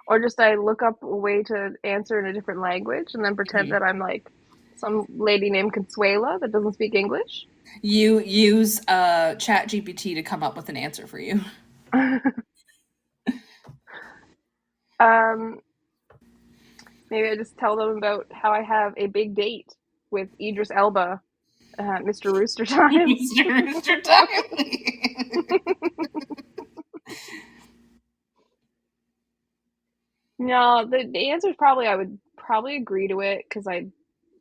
Or just I look up a way to answer in a different language and then pretend Mhm. that I'm like some lady named Consuela that doesn't speak English. You use Chat GPT to come up with an answer for you. um, Maybe I just tell them about how I have a big date with Idris Elba Mr. Rooster Time. Mr. Rooster Time. No, the answer is probably I would probably agree to it because I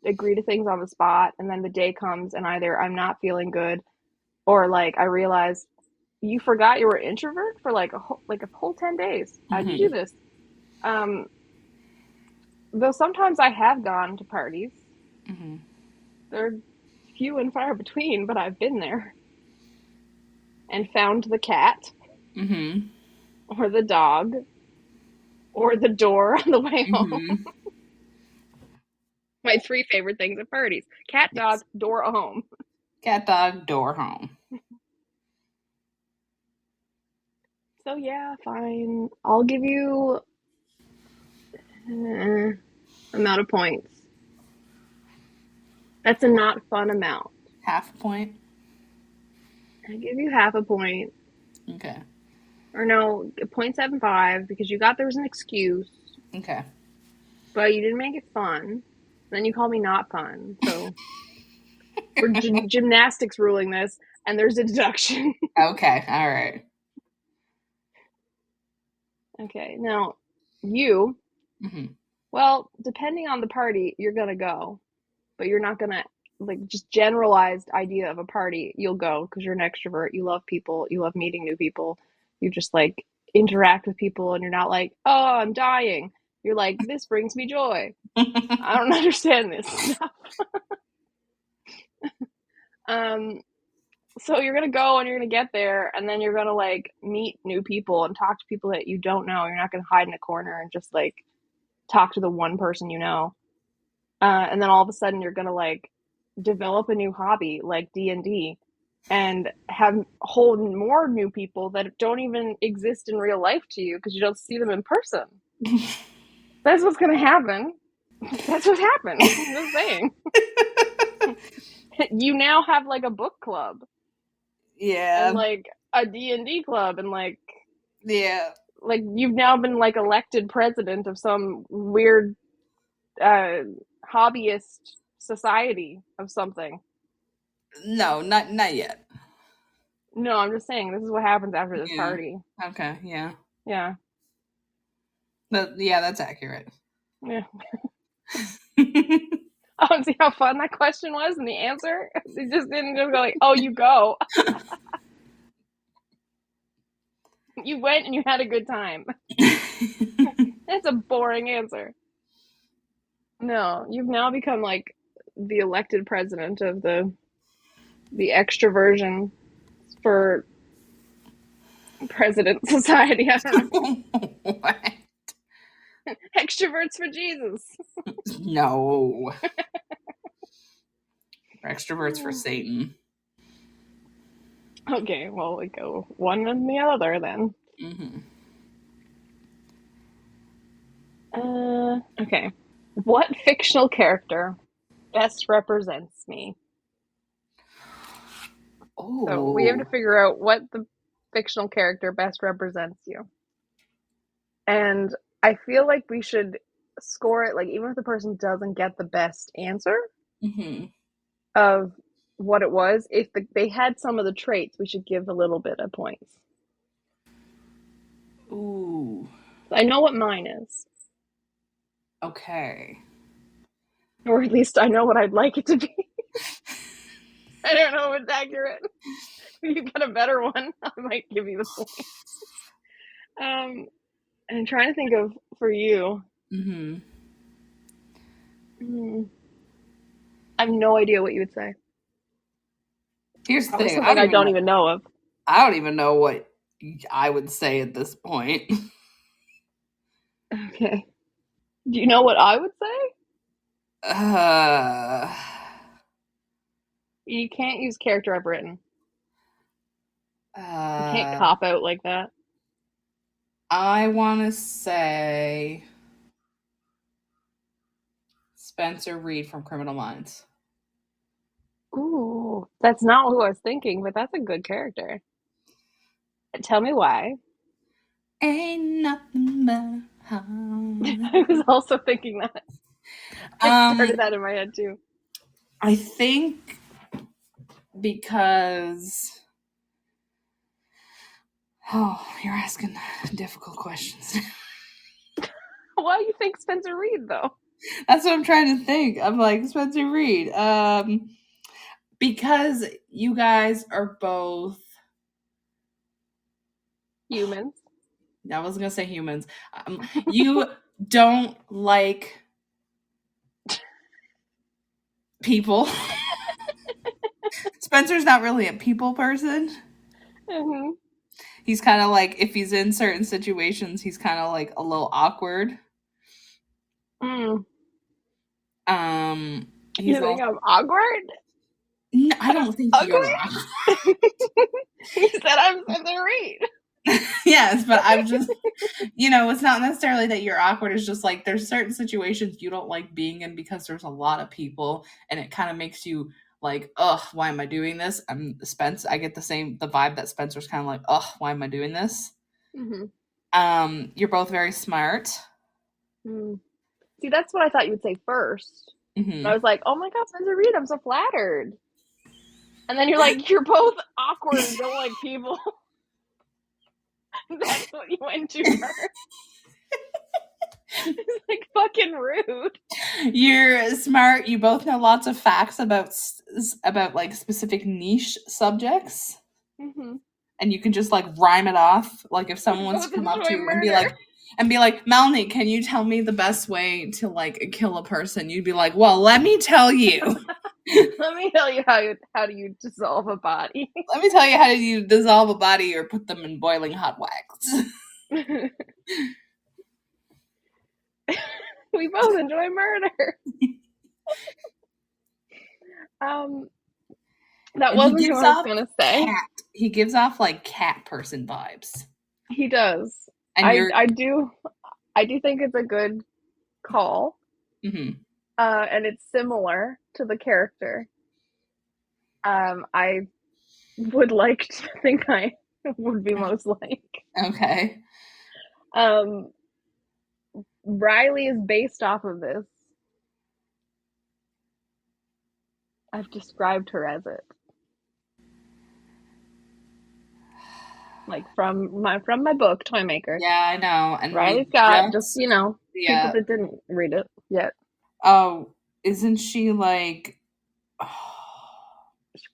agree to things on the spot, and then the day comes and either I'm not feeling good or like I realize you forgot you were an introvert for like a whole 10 days. How'd you do this? Though sometimes I have gone to parties. They're few and far between, but I've been there and found the cat or the dog or the door on the way home. My 3 favorite things at parties: cat, dog, door, home. Cat, dog, door, home. So yeah, fine. I'll give you amount of points. That's a not fun amount. Half a point? I give you half a point. Okay. Or no, 0.75 because you got there was an excuse. Okay. But you didn't make it fun. Then you call me not fun. So we're gymnastics ruling this, and there's a deduction. Okay. All right. Okay. Now, you, well, depending on the party, you're going to go. But you're not going to, like, just generalized idea of a party, you'll go because you're an extrovert. You love people. You love meeting new people. You just, like, interact with people, and you're not like, oh, I'm dying. You're like, this brings me joy. I don't understand this stuff. So you're going to go and you're going to get there, and then you're going to, like, meet new people and talk to people that you don't know. You're not going to hide in a corner and just, like, talk to the one person you know. And then all of a sudden you're going to, like, develop a new hobby like D&D and have hold more new people that don't even exist in real life to you because you don't see them in person. That's what's going to happen. That's what happened. I'm just saying. You now have, like, a book club. Yeah. And, like, a D&D club, and, like, yeah. Like, you've now been, like, elected president of some weird hobbyist society of something. No, not yet. No, I'm just saying, this is what happens after this party. Okay, yeah. Yeah. Yeah, that's accurate. Yeah. Oh, see how fun that question was and the answer? It just didn't just go like, oh, you go. You went and you had a good time. That's a boring answer. No, you've now become, like, the elected president of the extroversion for president society. I don't know. What? Extroverts for Jesus. No. Extroverts for Satan. Okay, well, we go one and the other then. Okay. What fictional character best represents me? Oh. So we have to figure out what the fictional character best represents you. And I feel like we should score it, like, even if the person doesn't get the best answer of what it was, if they had some of the traits, we should give a little bit of points. Ooh. I know what mine is. Okay. Or at least I know what I'd like it to be. I don't know if it's accurate. If you got a better one, I might give you the point. And I'm trying to think of, for you. I have no idea what you would say. Here's the thing. Something I don't even know of. I don't even know what I would say at this point. Okay. Do you know what I would say? You can't use character I've written. You can't cop out like that. I want to say Spencer Reed from Criminal Minds. Ooh, that's not who I was thinking, but that's a good character. Tell me why. Ain't nothing but I was also thinking that. I started that in my head too. I think Because you're asking difficult questions. Why do you think Spencer Reed, though? That's what I'm trying to think. I'm like, Spencer Reed. Because you guys are both Humans. I wasn't gonna say humans. You don't like people. Spencer's not really a people person. Mm-hmm. He's kind of like, if he's in certain situations, he's kind of like a little awkward. Mm. He's You think I'm awkward? No, I don't think you're Ugly? You said I'm Spencer Reed. Yes, but I'm just, it's not necessarily that you're awkward. It's just like there's certain situations you don't like being in because there's a lot of people, and it kind of makes you like, ugh, why am I doing this? I get the vibe that Spencer's kind of like, ugh, why am I doing this? Mm-hmm. You're both very smart. Mm. See, that's what I thought you would say first. Mm-hmm. I was like, oh my God, Spencer Reed, I'm so flattered. And then you're like, you're both awkward and don't like people. That's what you went to first. It's like fucking rude. You're smart. You both know lots of facts about like specific niche subjects. Mm-hmm. And you can just like rhyme it off. Like if someone wants to come up to you and be like, Melanie, can you tell me the best way to like kill a person? You'd be like, well, let me tell you. Let me tell you how do you dissolve a body. Let me tell you how do you dissolve a body or put them in boiling hot wax. We both enjoy murder. That wasn't what I was gonna say. He gives off like cat person vibes. He does. And I do think it's a good call. Mm-hmm. And it's similar to the character. I would like to think I would be most like. Okay. Riley is based off of this. I've described her as it. Like from my book, Toymaker. Yeah, I know. And Riley's got just people that didn't read it yet. Oh, isn't she like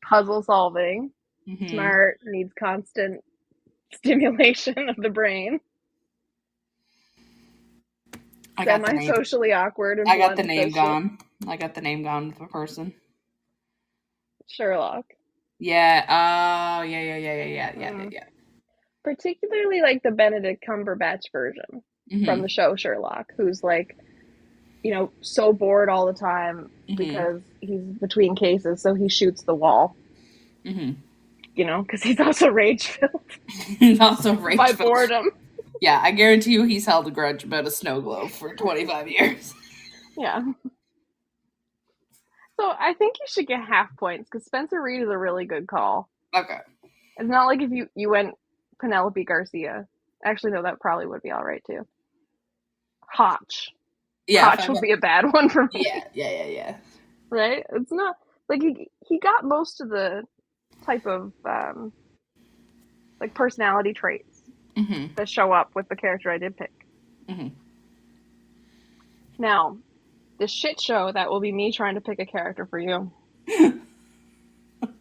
puzzle solving, mm-hmm. smart, needs constant stimulation of the brain. Semi-socially awkward and I got the name gone. I got the name gone of a person. Sherlock. Yeah. Oh, yeah. Particularly like the Benedict Cumberbatch version from the show Sherlock, who's like, so bored all the time because he's between cases, so he shoots the wall. Because he's also rage-filled. He's also rage-filled. By boredom. Yeah, I guarantee you he's held a grudge about a snow globe for 25 years. Yeah. So I think you should get half points because Spencer Reed is a really good call. Okay. It's not like if you went Penelope Garcia. Actually, no, that probably would be all right too. Hotch. Yeah. Hotch would be a bad one for me. Yeah. Right? It's not like he got most of the type of like personality traits that show up with the character I did pick. Now, the shit show that will be me trying to pick a character for you.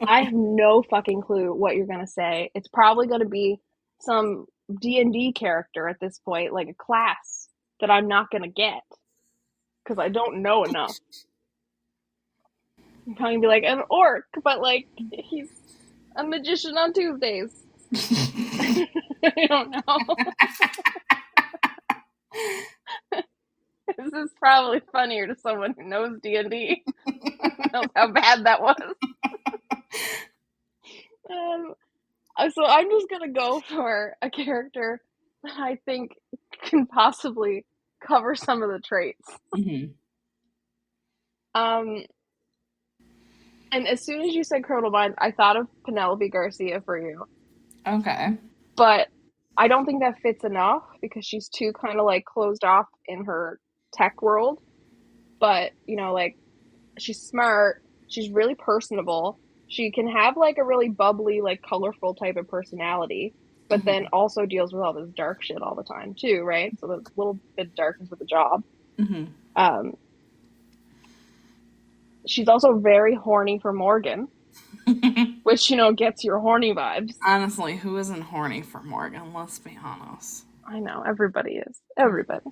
I have no fucking clue what you're gonna say. It's probably gonna be some D&D character at this point, like a class that I'm not gonna get because I don't know enough. I'm probably gonna be like an orc, but like he's a magician on Tuesdays. I don't know. This is probably funnier to someone who knows D&D. Knows how bad that was. So I'm just gonna go for a character that I think can possibly cover some of the traits. And as soon as you said Criminal Minds, I thought of Penelope Garcia for you. Okay. But I don't think that fits enough because she's too kind of like closed off in her tech world. But, like she's smart, she's really personable, She can have like a really bubbly, like colorful type of personality, but then also deals with all this dark shit all the time too, right? So there's a little bit of darkness with the job. Um, she's also very horny for Morgan, which, gets your horny vibes. Honestly, who isn't horny for Morgan? Let's be honest. I know, everybody is. Everybody.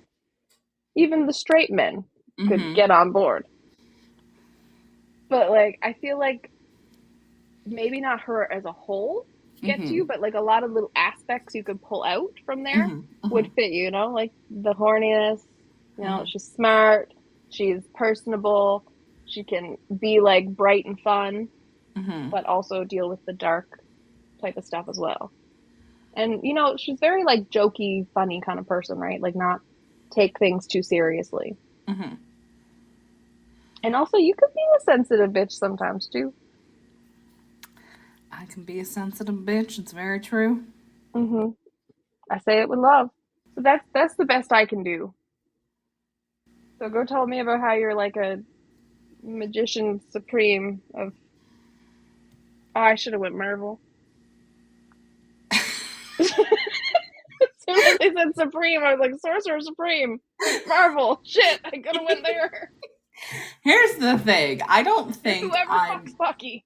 Even the straight men could Mm-hmm. get on board. But, like, I feel like maybe not her as a whole gets you, but, like, a lot of little aspects you could pull out from there would fit you, Like, the horniness, she's smart, she's personable, she can be, like, bright and fun, but also deal with the dark type of stuff as well. And, she's very, like, jokey, funny kind of person, right? Like, not take things too seriously. And also, you could be a sensitive bitch sometimes, too. I can be a sensitive bitch. It's very true. I say it with love. So that's the best I can do. So go tell me about how you're like a magician supreme of. Oh, I should have went Marvel. As soon as they said supreme, I was like sorcerer supreme, Marvel. Shit, I could have went there. Here's the thing. I don't think Whoever fucks Bucky.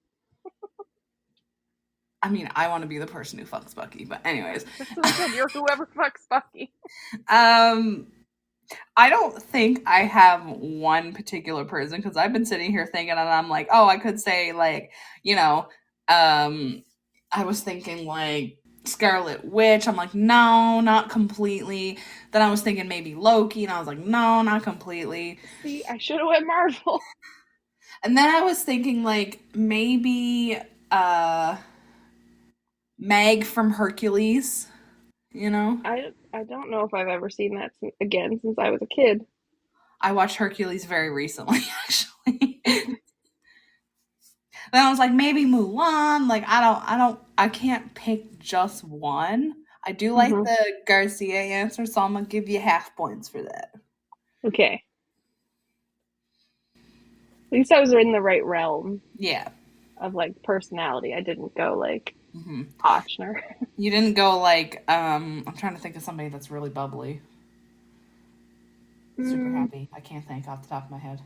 I mean, I want to be the person who fucks Bucky, but anyways. That's what I said. You're whoever fucks Bucky. I don't think I have one particular person because I've been sitting here thinking, and I'm like, oh, I could say like, I was thinking like Scarlet Witch. I'm like, no, not completely. Then I was thinking maybe Loki, and I was like, no, not completely. See, I should have went Marvel. And then I was thinking like maybe Meg from Hercules. I don't know if I've ever seen that again since I was a kid. I watched Hercules very recently, actually. Then I was like, maybe Mulan. Like, I can't pick just one. I do like the Garcia answer, so I'm gonna give you half points for that. Okay. At least I was in the right realm. Yeah. Of like personality. I didn't go like Ochsner. You didn't go like I'm trying to think of somebody that's really bubbly. Super happy. I can't think off the top of my head.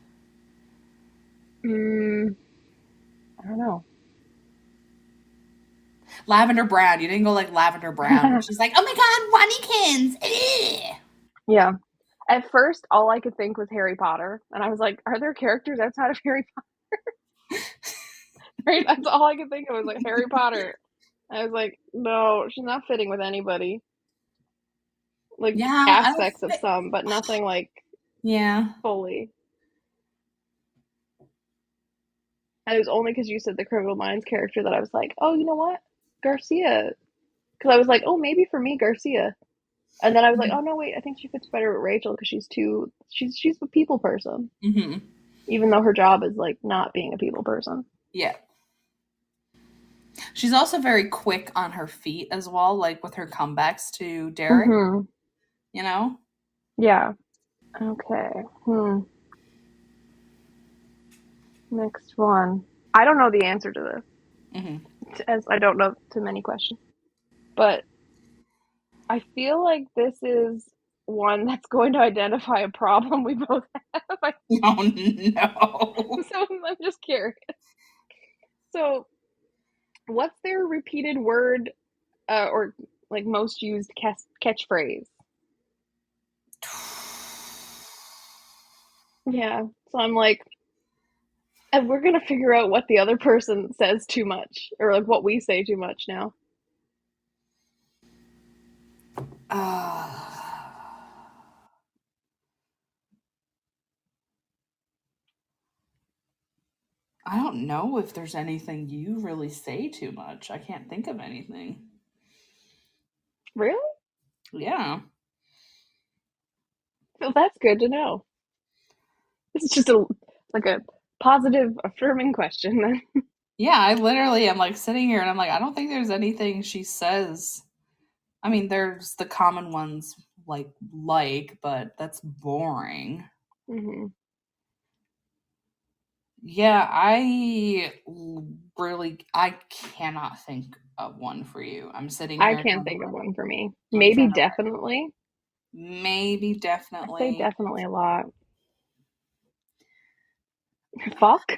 I don't know. Lavender Brown. You didn't go like Lavender Brown. She's like, oh my God, Wannykins. Yeah. At first, all I could think was Harry Potter. And I was like, are there characters outside of Harry Potter? Right? That's all I could think of was like Harry Potter. I was like, no, she's not fitting with anybody. Like, aspects of some, but nothing like fully. And it was only because you said the Criminal Minds character that I was like, oh, you know what? Garcia. Because I was like, oh, maybe for me, Garcia. And then I was like, oh, no, wait, I think she fits better with Rachel because she's a people person. Even though her job is, like, not being a people person. Yeah. She's also very quick on her feet as well, like with her comebacks to Derek. Yeah. Okay. Next one. I don't know the answer to this. As I don't know too many questions. But I feel like this is one that's going to identify a problem we both have. Oh, no. So I'm just curious. So, what's their repeated word or like most used catchphrase? Yeah. So I'm like, and we're going to figure out what the other person says too much or like what we say too much now. I don't know if there's anything you really say too much. I can't think of anything. Really? Yeah. Well, that's good to know. This is just a positive, affirming question then. Yeah, I literally am like sitting here and I'm like, I don't think there's anything she says. I mean, there's the common ones but that's boring. Yeah, I cannot think of one for you. I'm sitting I here can't trying to think of one for me. I'm Maybe trying to definitely. maybe I say definitely. definitely a lot. Fuck?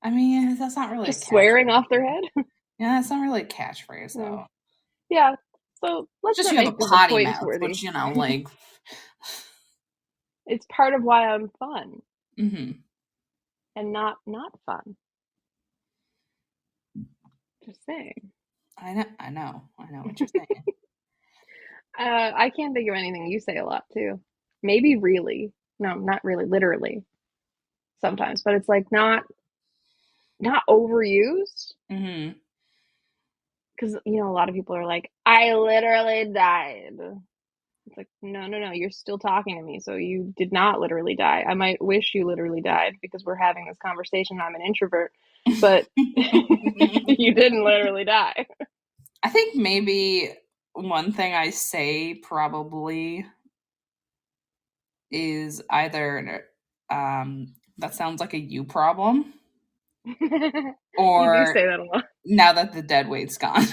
I mean, that's not really a Just swearing catchphrase. off their head? Yeah, that's not really a catchphrase Hmm. though. Yeah. So let's Just not you have a make this a potty point mouth, worthy. which like It's part of why I'm fun mhm. and not fun. Just saying. I know what you're saying. I can't think of anything. You say a lot too. Maybe really. No, not really. Literally sometimes, but it's like not overused Mhm. because a lot of people are like, I literally died. It's like, no, you're still talking to me, so you did not literally die. I might wish you literally died because we're having this conversation. I'm an introvert, but you didn't literally die. I think maybe one thing I say probably is either that sounds like a you problem You do or say that a lot. now that the dead weight's gone.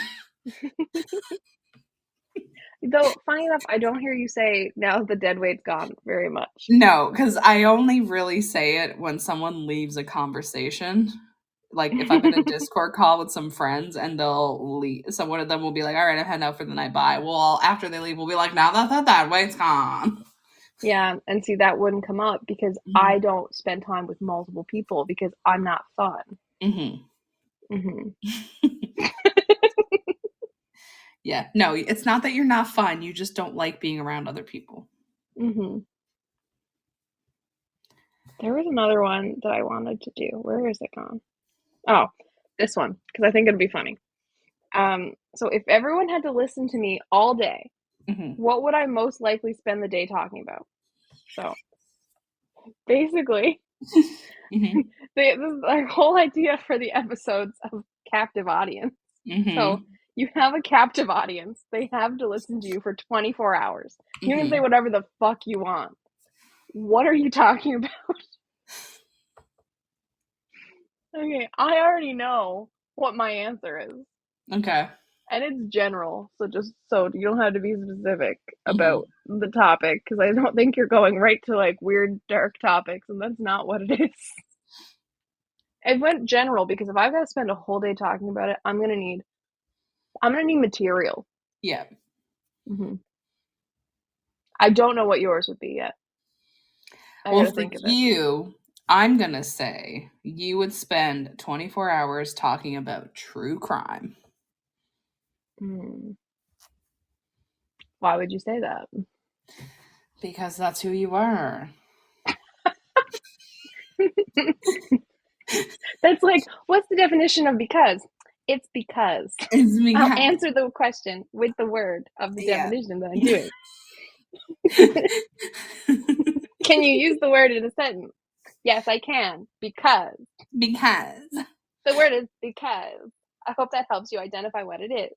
Though, funny enough, I don't hear you say now the dead weight's gone very much. No, because I only really say it when someone leaves a conversation. Like if I'm in a Discord call with some friends and they'll leave, so one of them will be like, "All right, I've had enough for the night. Bye." Well, after they leave, we'll be like, "Now that that weight's gone." Yeah, and see, that wouldn't come up because Mhm. I don't spend time with multiple people because I'm not fun. Mhm. Hmm. Yeah. No, it's not that you're not fun. You just don't like being around other people. Hmm. There was another one that I wanted to do. Where is it gone? Oh, this one, because I think it'd be funny. So if everyone had to listen to me all day, Mhm. what would I most likely spend the day talking about? So basically, Mhm. this is our whole idea for the episodes of captive audience. So Mhm. you have a captive audience. They have to listen to you for 24 hours. You can say Mhm. whatever the fuck you want. What are you talking about? Okay, I already know what my answer is. Okay. And it's general, so just so you don't have to be specific Mhm. about the topic because I don't think you're going right to like weird dark topics, and that's not what it is. It went general because if I've got to spend a whole day talking about it, I'm gonna need material. Yeah. Hmm. I don't know what yours would be yet. I Well, gotta for think of it. you, I'm gonna say you would spend 24 hours talking about true crime Hmm. Why would you say that? because that's who you are. That's like, what's the definition of because? It's because. It's I'll because answer the question with the word of the yeah. definition that I'm doing. Can you use the word in a sentence? Yes, I can. Because. Because The word is because. I hope that helps you identify what it is.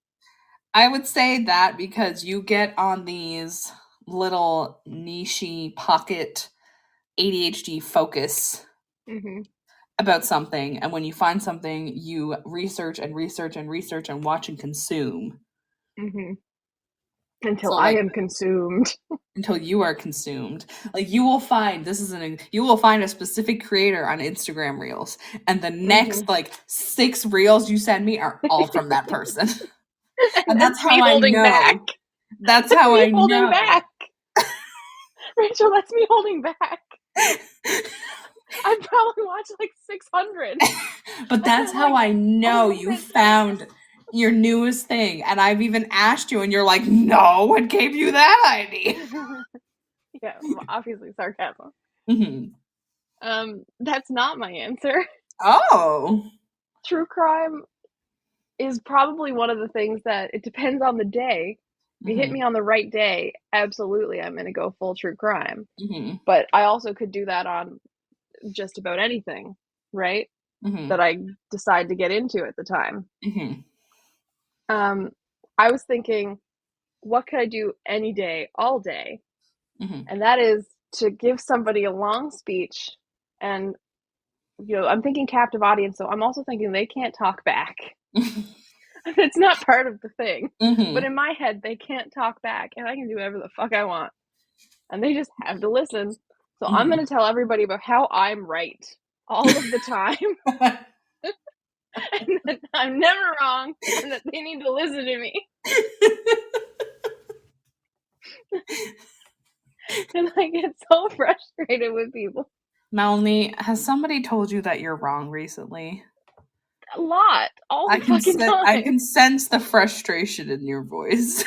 I would say that because you get on these little nichey pocket ADHD focus Mm-hmm. about something, and when you find something, you research and research and research and watch and consume. Mm-hmm. Until So I like am consumed. until you are consumed. Like you will find you will find a specific creator on Instagram Reels, and the Mm-hmm. next like 6 reels you send me are all from that person. And And that's that's me how I holding back. know. That's That's how me I holding know. back. Rachel, that's me holding back. I probably watched like 600. But And that's I'm how like, I know oh, you that's nice. found your newest thing. And I've even asked you, and you're like, no, what gave you that idea? Yeah, obviously sarcasm. Mhm. That's not my answer. Oh. True crime is probably one of the things that it depends on the day. If you hit Hmm. me on the right day, absolutely, I'm going to go full true crime. Hmm. But I also could do that on just about anything, right? Hmm. That I decide to get into at the time. Hmm. Um, I was thinking, what could I do any day, all day? Hmm. And that is to give somebody a long speech and I'm thinking captive audience, so I'm also thinking they can't talk back. It's not part of the thing. But in my head, they can't talk back, and I can do whatever the fuck I want. And they just have to listen. So I'm going to tell everybody about how I'm right all of the time. And that I'm never wrong, and that they need to listen to me. And I get so frustrated with people. Melanie, has somebody told you that you're wrong recently? A lot. All the fucking time. I can sense the frustration in your voice.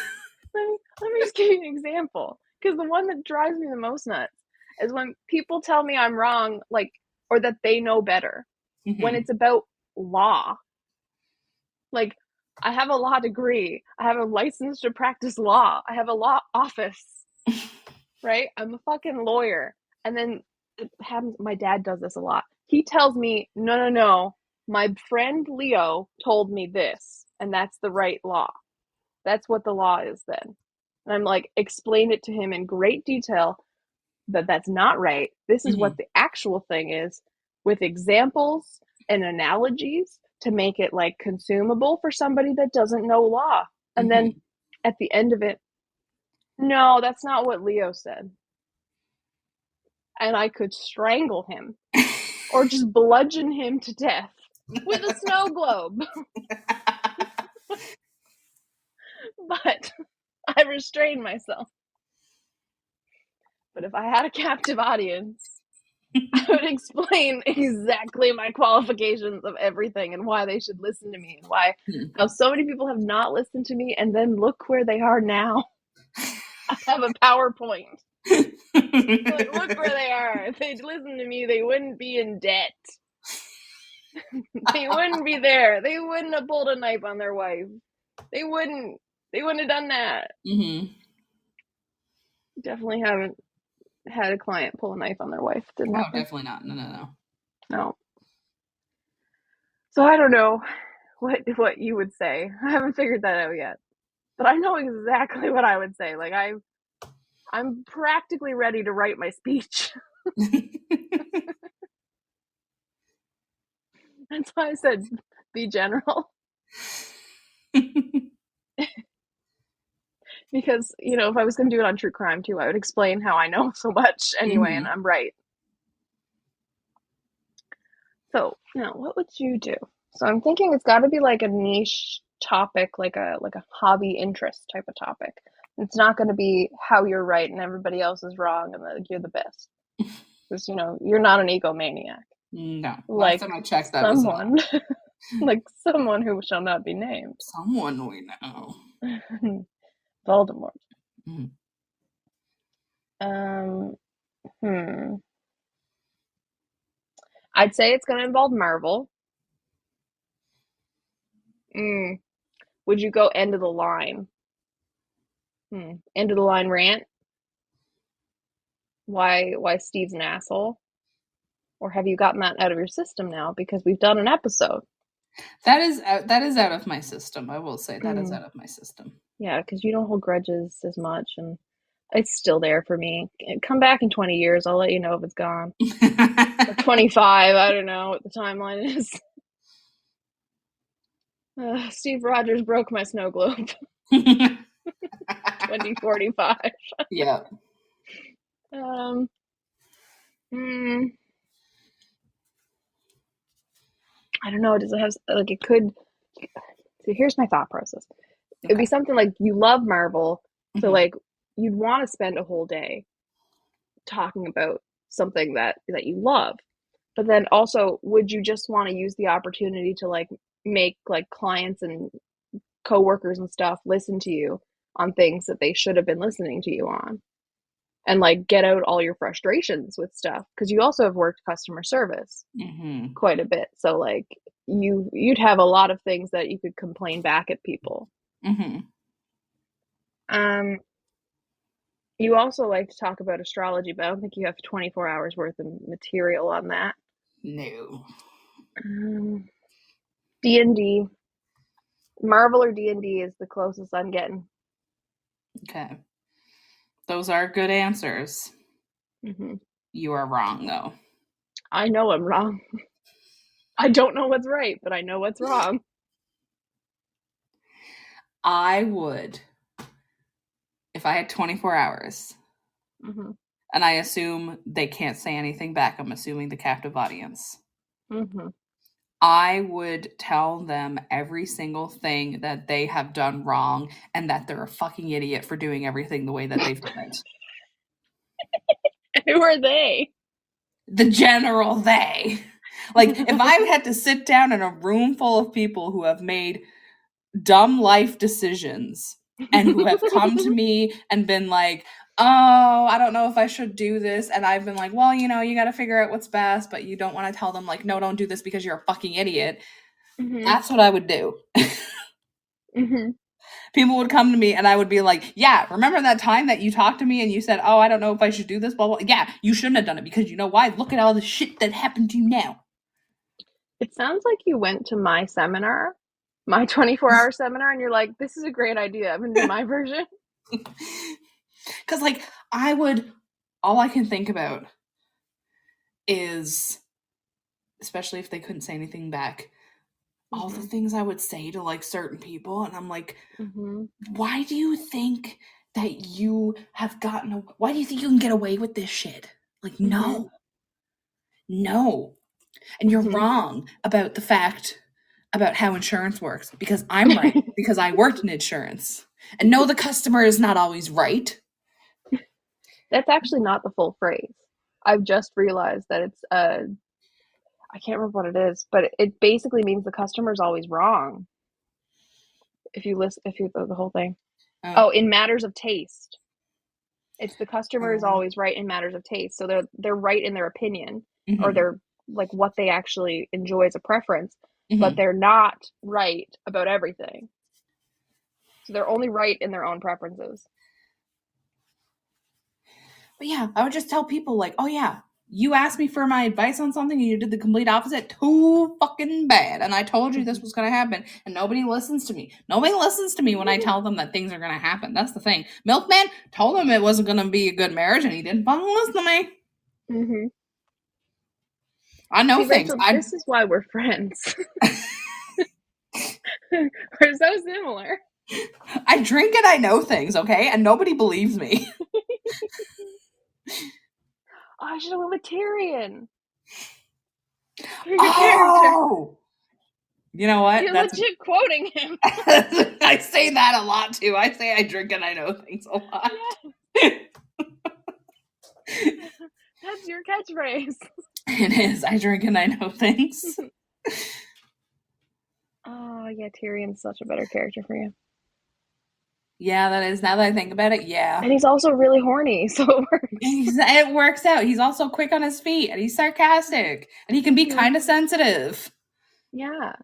Let me just give you an example. Because the one that drives me the most nuts is when people tell me I'm wrong, like, or that they know better. When it's about law. Like, I have a law degree. I have a license to practice law. I have a law office. Right? I'm a fucking lawyer. And then it happens, my dad does this a lot. He tells me, no. My friend Leo told me this, and that's the right law. That's what the law is then. And I'm like, explain it to him in great detail that that's not right. This is what the actual thing is, with examples and analogies to make it like consumable for somebody that doesn't know law. And then at the end of it, no, that's not what Leo said. And I could strangle him or just bludgeon him to death with a snow globe. But I restrained myself. But if I had a captive audience, I would explain exactly my qualifications of everything and why they should listen to me, and why how so many people have not listened to me, and then look where they are now. I have a PowerPoint. Like, look where they are. If they'd listened to me, they wouldn't be in debt. They wouldn't be there. They wouldn't have pulled a knife on their wife. They wouldn't have done that. Definitely haven't had a client pull a knife on their wife. Didn't Oh, happen. definitely not. No. So I don't know what you would say. I haven't figured that out yet. But I know exactly what I would say. Like, I'm practically ready to write my speech. That's why I said be general. Because, if I was going to do it on true crime too, I would explain how I know so much anyway, and I'm right. So, now, what would you do? So I'm thinking it's got to be like a niche topic, like a hobby interest type of topic. It's not going to be how you're right and everybody else is wrong and that you're the best. Because, you're not an egomaniac. No. Like Last time I checked, that was someone, like someone who shall not be named. Someone we know. Voldemort. Mm-hmm. I'd say it's going to involve Marvel. Would you go end of the line? End of the line rant? Why Steve's an asshole? Or have you gotten that out of your system now because we've done an episode? That is out of my system. I will say that is out of my system. Yeah, because you don't hold grudges as much, and it's still there for me. Come back in 20 years, I'll let you know if it's gone. Or 25, I don't know what the timeline is. Steve Rogers broke my snow globe. 2045. Yeah. I don't know. Does it have, like, it could. So here's my thought process. Okay. It'd be something like you love Marvel, so like you'd want to spend a whole day talking about something that you love. But then also, would you just want to use the opportunity to like make like clients and coworkers and stuff listen to you on things that they should have been listening to you on? And like get out all your frustrations with stuff, because you also have worked customer service quite a bit. So like you'd have a lot of things that you could complain back at people. You also like to talk about astrology, but I don't think you have 24 hours worth of material on that. No. D&D. Marvel or D&D is the closest I'm getting. Okay. Those are good answers. You are wrong, though. I know I'm wrong. I don't know what's right, but I know what's wrong. I would, if I had 24 hours, Mm-hmm. and I assume they can't say anything back, I'm assuming the captive audience. Mm-hmm. I would tell them every single thing that they have done wrong and that they're a fucking idiot for doing everything the way that they've done it. Who are they? The general they. Like, if I had to sit down in a room full of people who have made dumb life decisions and who have come to me and been like, oh, I don't know if I should do this. And I've been like, well, you got to figure out what's best, but you don't want to tell them, like, no, don't do this because you're a fucking idiot. Mm-hmm. That's what I would do. Mm-hmm. People would come to me and I would be like, yeah, remember that time that you talked to me and you said, oh, I don't know if I should do this, blah, blah. Yeah, you shouldn't have done it because you know why? Look at all the shit that happened to you now. It sounds like you went to my seminar, my 24-hour seminar, and you're like, this is a great idea. I'm going to do my version. Because, like, all I can think about is, especially if they couldn't say anything back, all the things I would say to, like, certain people. And I'm like, why do you think that you have why do you think you can get away with this shit? Like, no. And you're wrong about the fact about how insurance works, because I'm right, because I worked in insurance. And no, the customer is not always right. That's actually not the full phrase. I've just realized that it's I can't remember what it is, but it basically means the customer's always wrong. If you the whole thing. Oh, in matters of taste. It's the customer is always right in matters of taste. So they're right in their opinion, or they're like what they actually enjoy as a preference, but they're not right about everything. So they're only right in their own preferences. But yeah, I would just tell people, like, oh yeah, you asked me for my advice on something and you did the complete opposite. Too fucking bad. And I told you this was going to happen, and nobody listens to me. Nobody listens to me when I tell them that things are going to happen. That's the thing. Milkman told him it wasn't going to be a good marriage, and he didn't fucking listen to me. Mm-hmm. I know things. Rachel, this is why we're friends. We're so similar. I drink and I know things, okay? And nobody believes me. Oh, I should have went with Tyrion. Oh! You know what? You're legit quoting him. I say that a lot, too. I say I drink and I know things a lot. Yeah. That's your catchphrase. It is. I drink and I know things. Oh, yeah, Tyrion's such a better character for you. Yeah, that is. Now that I think about it, yeah. And he's also really horny, so it works. It works out. He's also quick on his feet, and he's sarcastic, and he can be kind of sensitive. Yeah.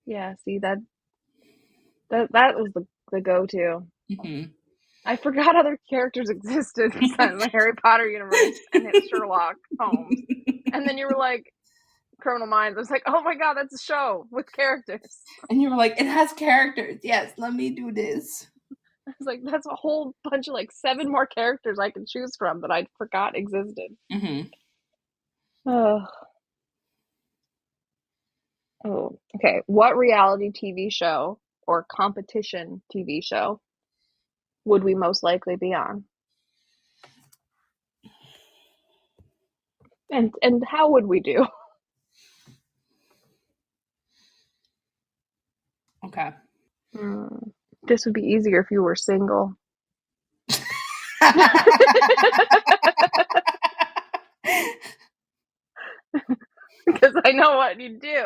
Yeah, see, that was the go-to. Mm-hmm. I forgot other characters existed in the Harry Potter universe, and it's Sherlock Holmes. And then you were like, Criminal Minds. I was like, oh my god, that's a show with characters. And you were like, it has characters. Yes, let me do this. I was like, that's a whole bunch of like 7 more characters I can choose from that I forgot existed. Mm-hmm. Oh, okay. What reality TV show or competition TV show would we most likely be on? And how would we do? Okay. This would be easier if you were single. Because I know what you do.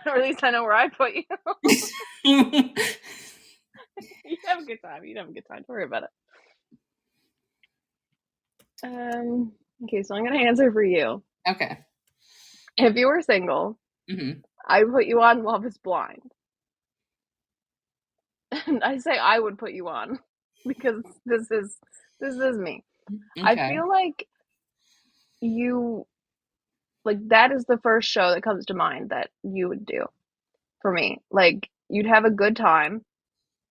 Or at least I know where I put you. You'd have a good time. Don't worry about it. Okay, so I'm going to answer for you. Okay. If you were single, I would put you on Love is Blind. And I say I would put you on because this is me. Okay. I feel like that is the first show that comes to mind that you would do for me. Like, you'd have a good time.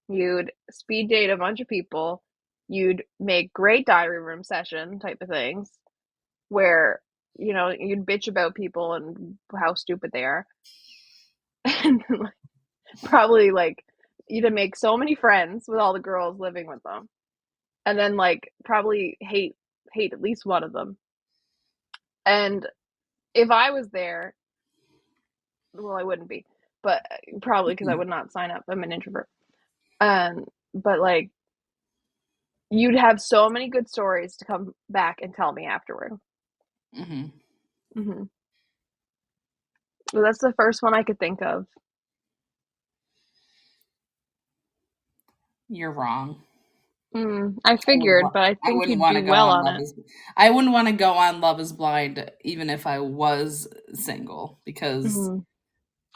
You'd speed date a bunch of people. You'd make great diary room session type of things. where, you'd bitch about people and how stupid they are. And like, probably like you'd make so many friends with all the girls living with them. And then like probably hate at least one of them. And if I was there, well, I wouldn't be, but probably because I would not sign up. I'm an introvert. But like you'd have so many good stories to come back and tell me afterward. Mm-hmm. Mm-hmm. Well, that's the first one I could think of. You're wrong. I figured, but I I think wouldn't you'd want to do go well on on Love it. is. I wouldn't want to go on Love is Blind even if I was single because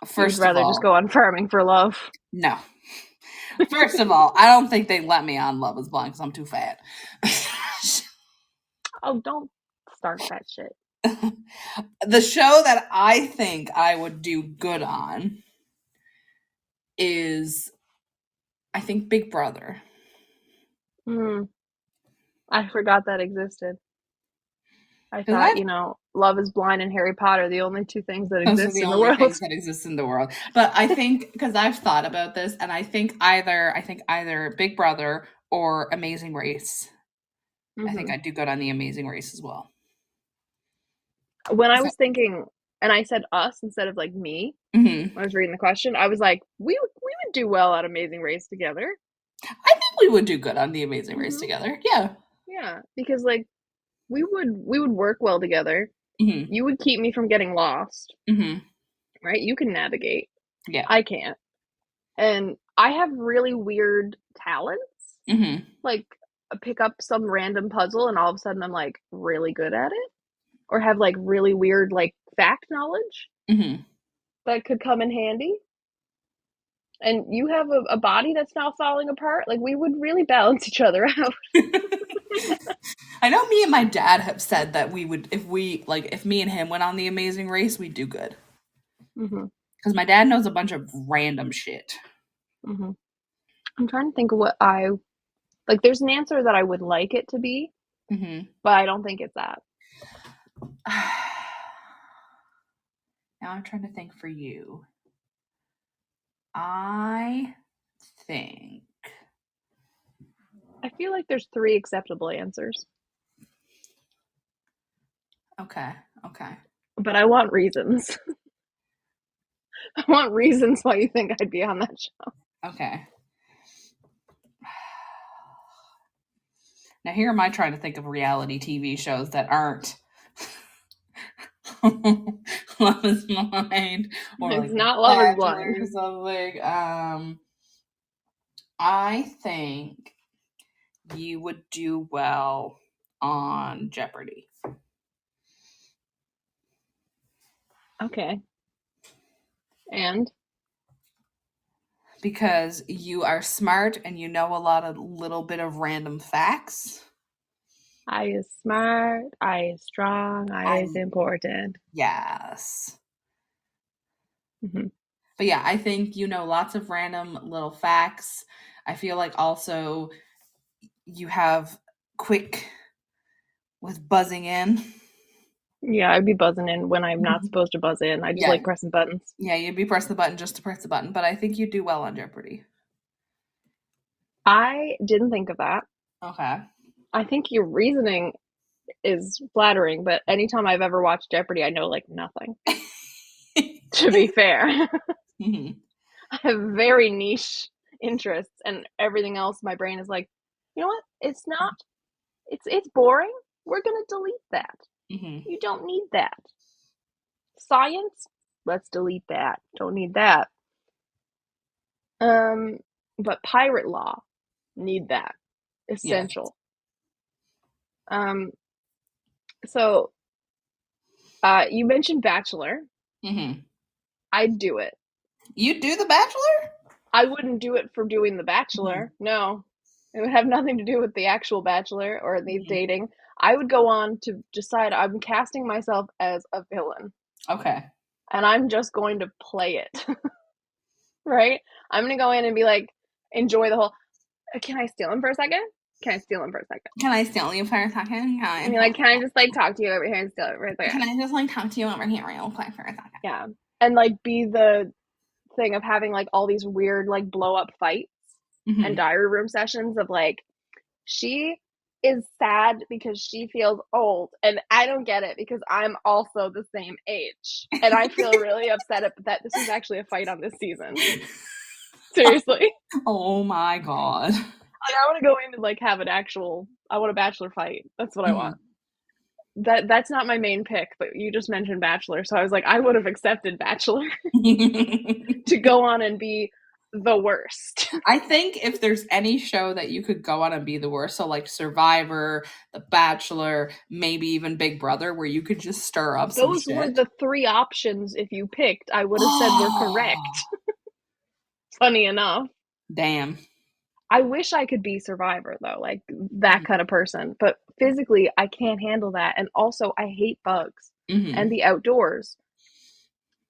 first You'd of rather just all, go on Farming for Love. no. First of all, I don't think they'd let me on Love is Blind because I'm too fat. Oh, don't start that shit. The show that I think I would do good on is, I think, Big Brother. I forgot that existed. I Because thought, Love is Blind and Harry Potter, the only two things that those are exist the in the only world. things that exist in the world. But I think, because I've thought about this, and I think either Big Brother or Amazing Race. I think I'd do good on the Amazing Race as well. When I was thinking, and I said us instead of like me, when I was reading the question, I was like, we would do well at Amazing Race together. I think we would do good on the Amazing Race together. Yeah. Yeah, because like we would work well together. Mm-hmm. You would keep me from getting lost. Mm-hmm. Right? You can navigate. Yeah. I can't. And I have really weird talents. Mm-hmm. Like pick up some random puzzle and all of a sudden I'm like really good at it. Or have like really weird like fact knowledge that could come in handy. And you have a body that's now falling apart. Like we would really balance each other out. I know me and my dad have said that we would, if me and him went on the Amazing Race, we'd do good. Because my dad knows a bunch of random shit. I'm trying to think of what like. There's an answer that I would like it to be, but I don't think it's that. Now I'm trying to think for you. I feel like there's 3 acceptable answers. Okay. But I want reasons. I want reasons why you think I'd be on that show. Okay. Now here am I trying to think of reality TV shows that aren't Love is Blind or It's like not Love is Blind. Bachelor or something. I think you would do well on Jeopardy. Okay. And? Because you are smart and you know a little bit of random facts. I is smart, I is strong, I is important. Yes. But yeah, I think you know lots of random little facts. I feel like also you have quick with buzzing in. Yeah, I'd be buzzing in when I'm not supposed to buzz in. I just like pressing buttons. Yeah, you'd be pressing the button just to press the button, but I think you do well on Jeopardy. I didn't think of that. Okay. I think your reasoning is flattering, but anytime I've ever watched Jeopardy, I know like nothing. To be fair. I have very niche interests, and everything else my brain is like, you know what? It's not. It's boring. We're gonna delete that. You don't need that. Science, let's delete that. Don't need that. But pirate law, need that. Essential. Yes. So you mentioned Bachelor. I'd do it. You'd do The Bachelor? I wouldn't do it for doing The Bachelor. No. It would have nothing to do with the actual Bachelor or the dating. I would go on to decide I'm casting myself as a villain. Okay. And I'm just going to play it. Right? I'm going to go in and be like, enjoy the whole... Can I steal him for a second? Can I steal him for a second? Can I steal you for a second? I mean, like, can I just like talk to you over here and steal it for a second? Can I just like talk to you over here real quick for a second? Yeah, and like be the thing of having like all these weird like blow up fights and diary room sessions of like, she is sad because she feels old and I don't get it because I'm also the same age and I feel really upset that this is actually a fight on this season. Seriously. Oh my god. Like, I want to go in and like have I want a Bachelor fight. That's what I want. That's not my main pick, but you just mentioned Bachelor, so I was like, I would have accepted Bachelor to go on and be the worst. I think if there's any show that you could go on and be the worst, so like Survivor, The Bachelor, maybe even Big Brother, where you could just stir up some Those shit. were the 3 options if you picked, I would have said were correct. Funny enough. Damn. I wish I could be Survivor, though, like that kind of person. But physically, I can't handle that. And also, I hate bugs and the outdoors.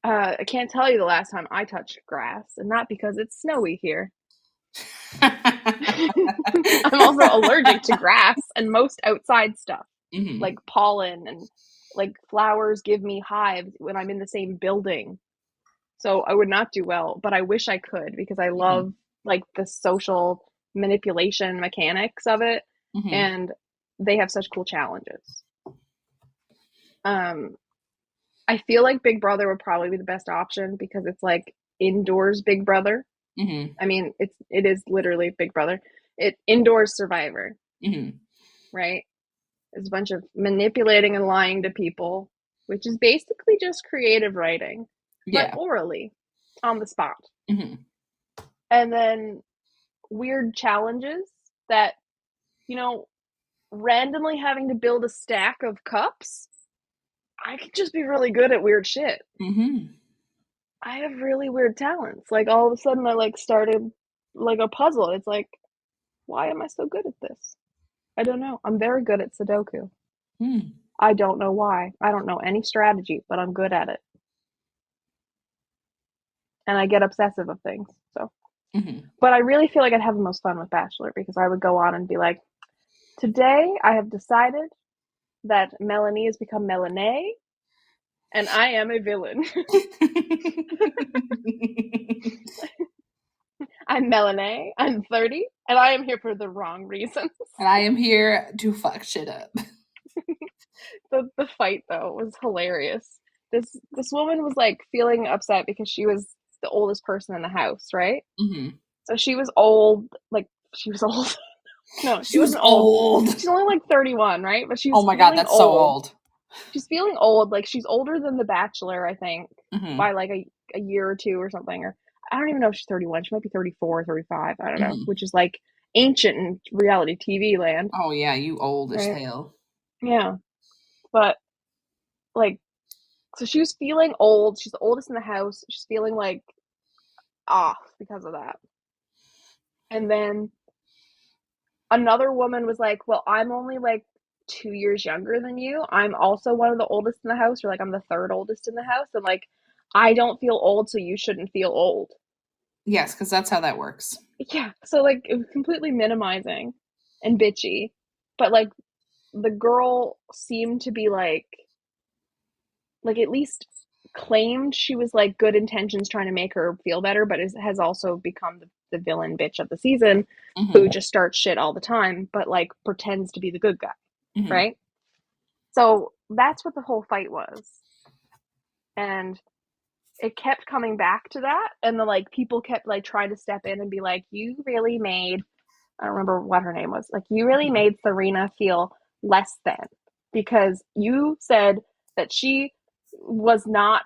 I can't tell you the last time I touched grass, and not because it's snowy here. I'm also allergic to grass and most outside stuff, like pollen and like flowers give me hives when I'm in the same building. So I would not do well, but I wish I could because I love like the social manipulation mechanics of it, and they have such cool challenges. I feel like Big Brother would probably be the best option because it's like indoors Big Brother. I mean, it is literally Big Brother. Indoors Survivor, right? It's a bunch of manipulating and lying to people, which is basically just creative writing, but orally on the spot. And then weird challenges that, you know, randomly having to build a stack of cups. I could just be really good at weird shit. I have really weird talents. Like all of a sudden I like started like a puzzle. It's like, why am I so good at this? I don't know. I'm very good at Sudoku. I don't know why. I don't know any strategy, but I'm good at it. And I get obsessive of things. So, but I really feel like I'd have the most fun with Bachelor because I would go on and be like, today I have decided that Melanie has become Melanie, and I am a villain. I'm Melanie, I'm 30, and I am here for the wrong reasons. And I am here to fuck shit up. The fight, though, was hilarious. This woman was, like, feeling upset because she was the oldest person in the house, right? So she was old, like, she was old. No, she wasn't old. She's only, like, 31, right? But she's oh my god, that's so old. She's feeling old. Like, she's older than The Bachelor, I think, by, like, a year or two or something. Or I don't even know if she's 31. She might be 34 or 35. I don't know. Which is, like, ancient in reality TV land. Oh, yeah, you old as hell. Yeah. But, like, so she was feeling old. She's the oldest in the house. She's feeling, like, off because of that. And then another woman was like, well, I'm only, like, 2 years younger than you. I'm also one of the oldest in the house, or, like, I'm the third oldest in the house. And, like, I don't feel old, so you shouldn't feel old. Yes, because that's how that works. Yeah. So, like, it was completely minimizing and bitchy. But, like, the girl seemed to be, like at least claimed she was, like, good intentions trying to make her feel better, but has also become the villain bitch of the season who just starts shit all the time, but, like, pretends to be the good guy, right? So that's what the whole fight was. And it kept coming back to that, and the, like, people kept, like, trying to step in and be like, you really made, I don't remember what her name was, like, you really made Serena feel less than, because you said that she was not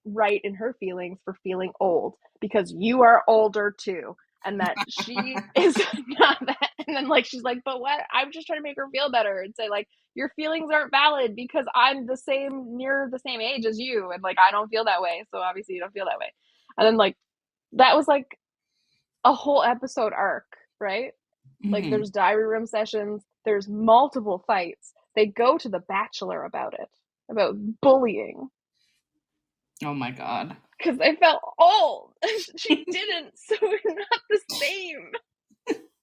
right in her feelings for feeling old because you are older too, and that she is not that. And then, like, she's like, but what? I'm just trying to make her feel better and say, like, your feelings aren't valid because I'm near the same age as you, and, like, I don't feel that way, so obviously you don't feel that way. And then, like, that was like a whole episode arc, right? Like, there's diary room sessions, there's multiple fights. They go to The Bachelor about it, about bullying. Oh my god. Because I felt old. She didn't, so we're not the same.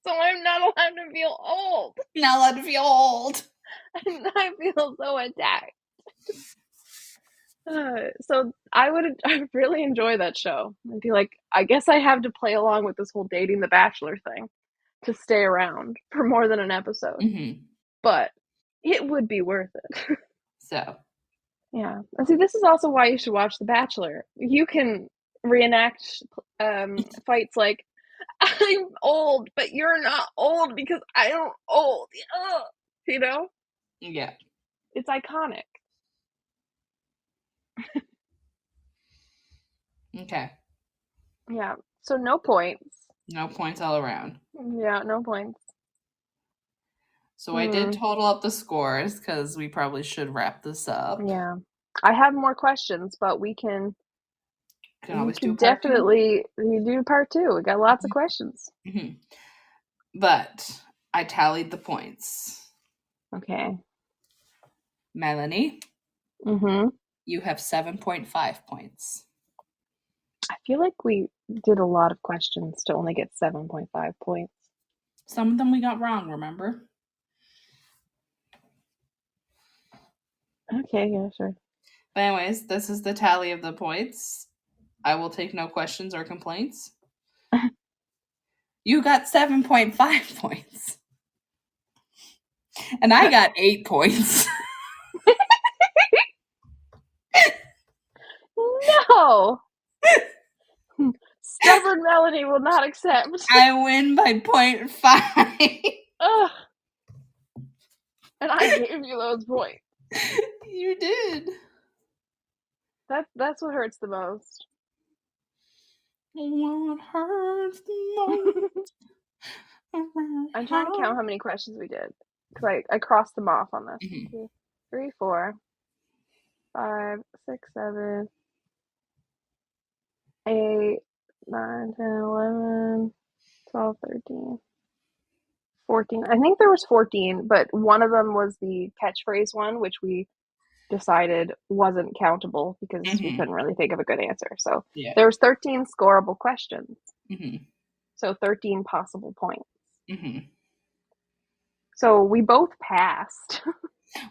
So I'm not allowed to feel old. Not allowed to feel old. And I feel so attacked. So I really enjoy that show. I'd be like, I guess I have to play along with this whole dating the Bachelor thing to stay around for more than an episode. Mm-hmm. But it would be worth it. So. Yeah. And see, this is also why you should watch The Bachelor. You can reenact fights like, I'm old, but you're not old because I'm old. Ugh. You know? Yeah. It's iconic. Okay. Yeah. So no points. No points all around. Yeah, no points. So I did total up the scores because we probably should wrap this up. Yeah. I have more questions, but we can always do definitely do part 2. We got lots of questions. Mm-hmm. But I tallied the points. Okay. Melanie, Mm-hmm. you have 7.5 points. I feel like we did a lot of questions to only get 7.5 points. Some of them we got wrong, remember? Okay, yeah, sure. But anyways, this is the tally of the points. I will take no questions or complaints. You got 7.5 points. And I got 8 points. No! Stubborn Melanie will not accept. I win by 0.5. Ugh. And I gave you those points. You did. That's what hurts the most. What hurts the most? I'm trying to count how many questions we did. Because I crossed them off on this. Mm-hmm. 2, 3, 4, 5, 6, 7, 8, 9, 10, 11, 12, 13, 14. I think there was 14, but one of them was the catchphrase one, which we decided wasn't countable because we couldn't really think of a good answer. So there was 13 scoreable questions. Mm-hmm. So 13 possible points. Mm-hmm. So we both passed.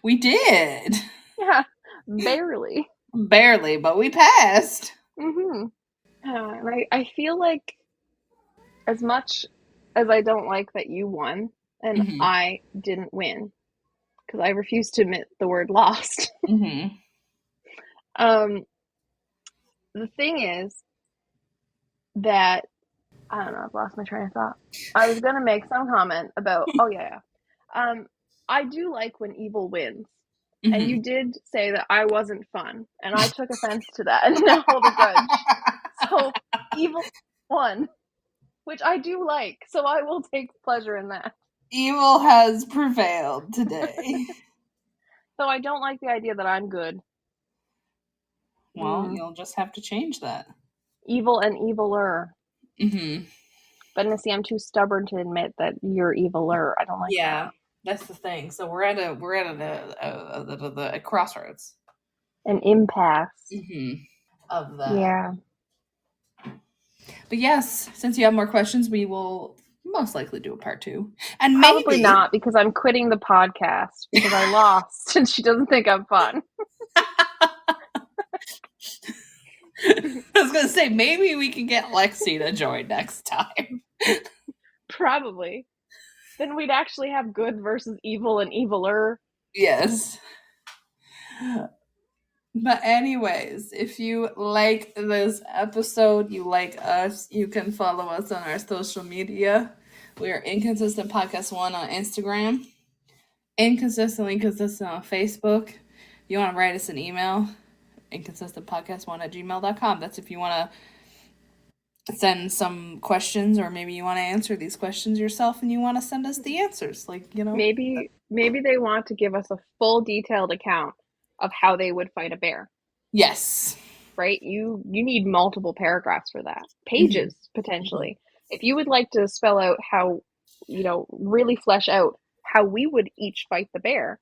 We did. Yeah, barely. Barely, but we passed. Mm-hmm. I feel like as much as I don't like that you won and I didn't win, because I refuse to admit the word lost. Mm-hmm. The thing is that, I don't know, I've lost my train of thought. I was going to make some comment about, I do like when evil wins. Mm-hmm. And you did say that I wasn't fun, and I took offense to that and now hold a grudge. So evil won, which I do like, so I will take pleasure in that. Evil has prevailed today. So I don't like the idea that I'm good. Well, you'll just have to change that. Evil and eviler. Mm-hmm. But see, I'm too stubborn to admit that you're eviler. I don't like that. Yeah, that's the thing. So we're at a crossroads. An impasse. Mm-hmm. Of that. Yeah. But yes, since you have more questions, we will most likely do a part 2. And probably maybe not, because I'm quitting the podcast because I lost and she doesn't think I'm fun. I was going to say, maybe we can get Lexi to join next time. Probably. Then we'd actually have good versus evil and eviler. Yes. But anyways, if you like this episode, you like us, you can follow us on our social media. We are Inconsistent Podcast 1 on Instagram. Inconsistently Consistent on Facebook. If you want to write us an email, inconsistentpodcast1@gmail.com. That's if you want to send some questions, or maybe you want to answer these questions yourself and you want to send us the answers. Maybe they want to give us a full detailed account of how they would fight a bear. Yes. Right? You need multiple paragraphs for that. Pages, potentially. If you would like to spell out how, really flesh out how we would each fight the bear,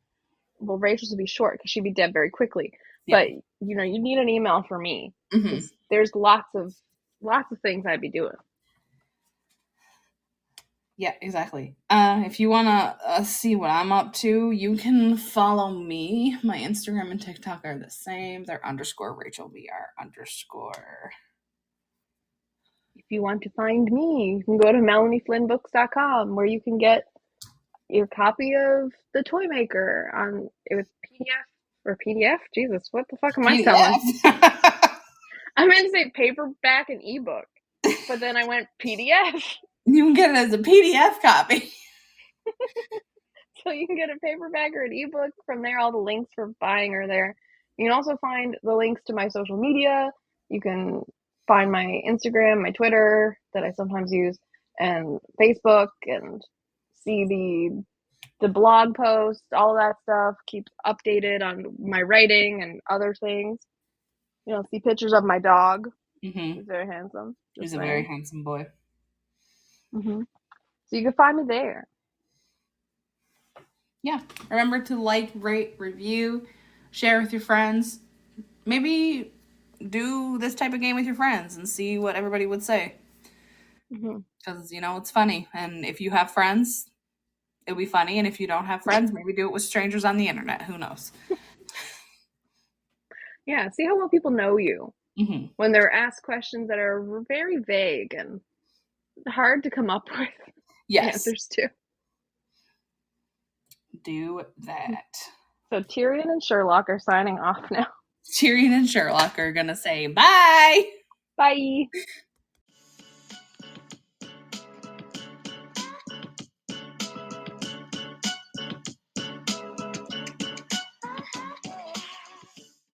well, Rachel's would be short because she'd be dead very quickly. Yeah. But, you need an email for me. Because there's lots of things I'd be doing. Yeah, exactly. If you want to see what I'm up to, you can follow me. My Instagram and TikTok are the same. They're _RachelBR_. If you want to find me, you can go to melanieflynnbooks.com where you can get your copy of The Toy Maker on it was PDF or PDF. Jesus, what the fuck am I selling? PDF. I meant to say paperback and ebook, but then I went PDF. You can get it as a PDF copy. So you can get a paperback or an ebook from there. All the links for buying are there. You can also find the links to my social media. You can find my Instagram, my Twitter that I sometimes use, and Facebook, and see the blog posts, all that stuff. Keep updated on my writing and other things. You know, see pictures of my dog. Mm-hmm. He's very handsome. He's a very handsome boy. Mm-hmm. So you can find me there. Yeah. Remember to like, rate, review, share with your friends. Maybe do this type of game with your friends and see what everybody would say. Because, you know, it's funny. And if you have friends, it'll be funny. And if you don't have friends, maybe do it with strangers on the internet. Who knows? Yeah, see how well people know you. Mm-hmm. When they're asked questions that are very vague and hard to come up with answers to. Do that. So Tyrion and Sherlock are signing off now. Tyrion and Sherlock are going to say bye. Bye.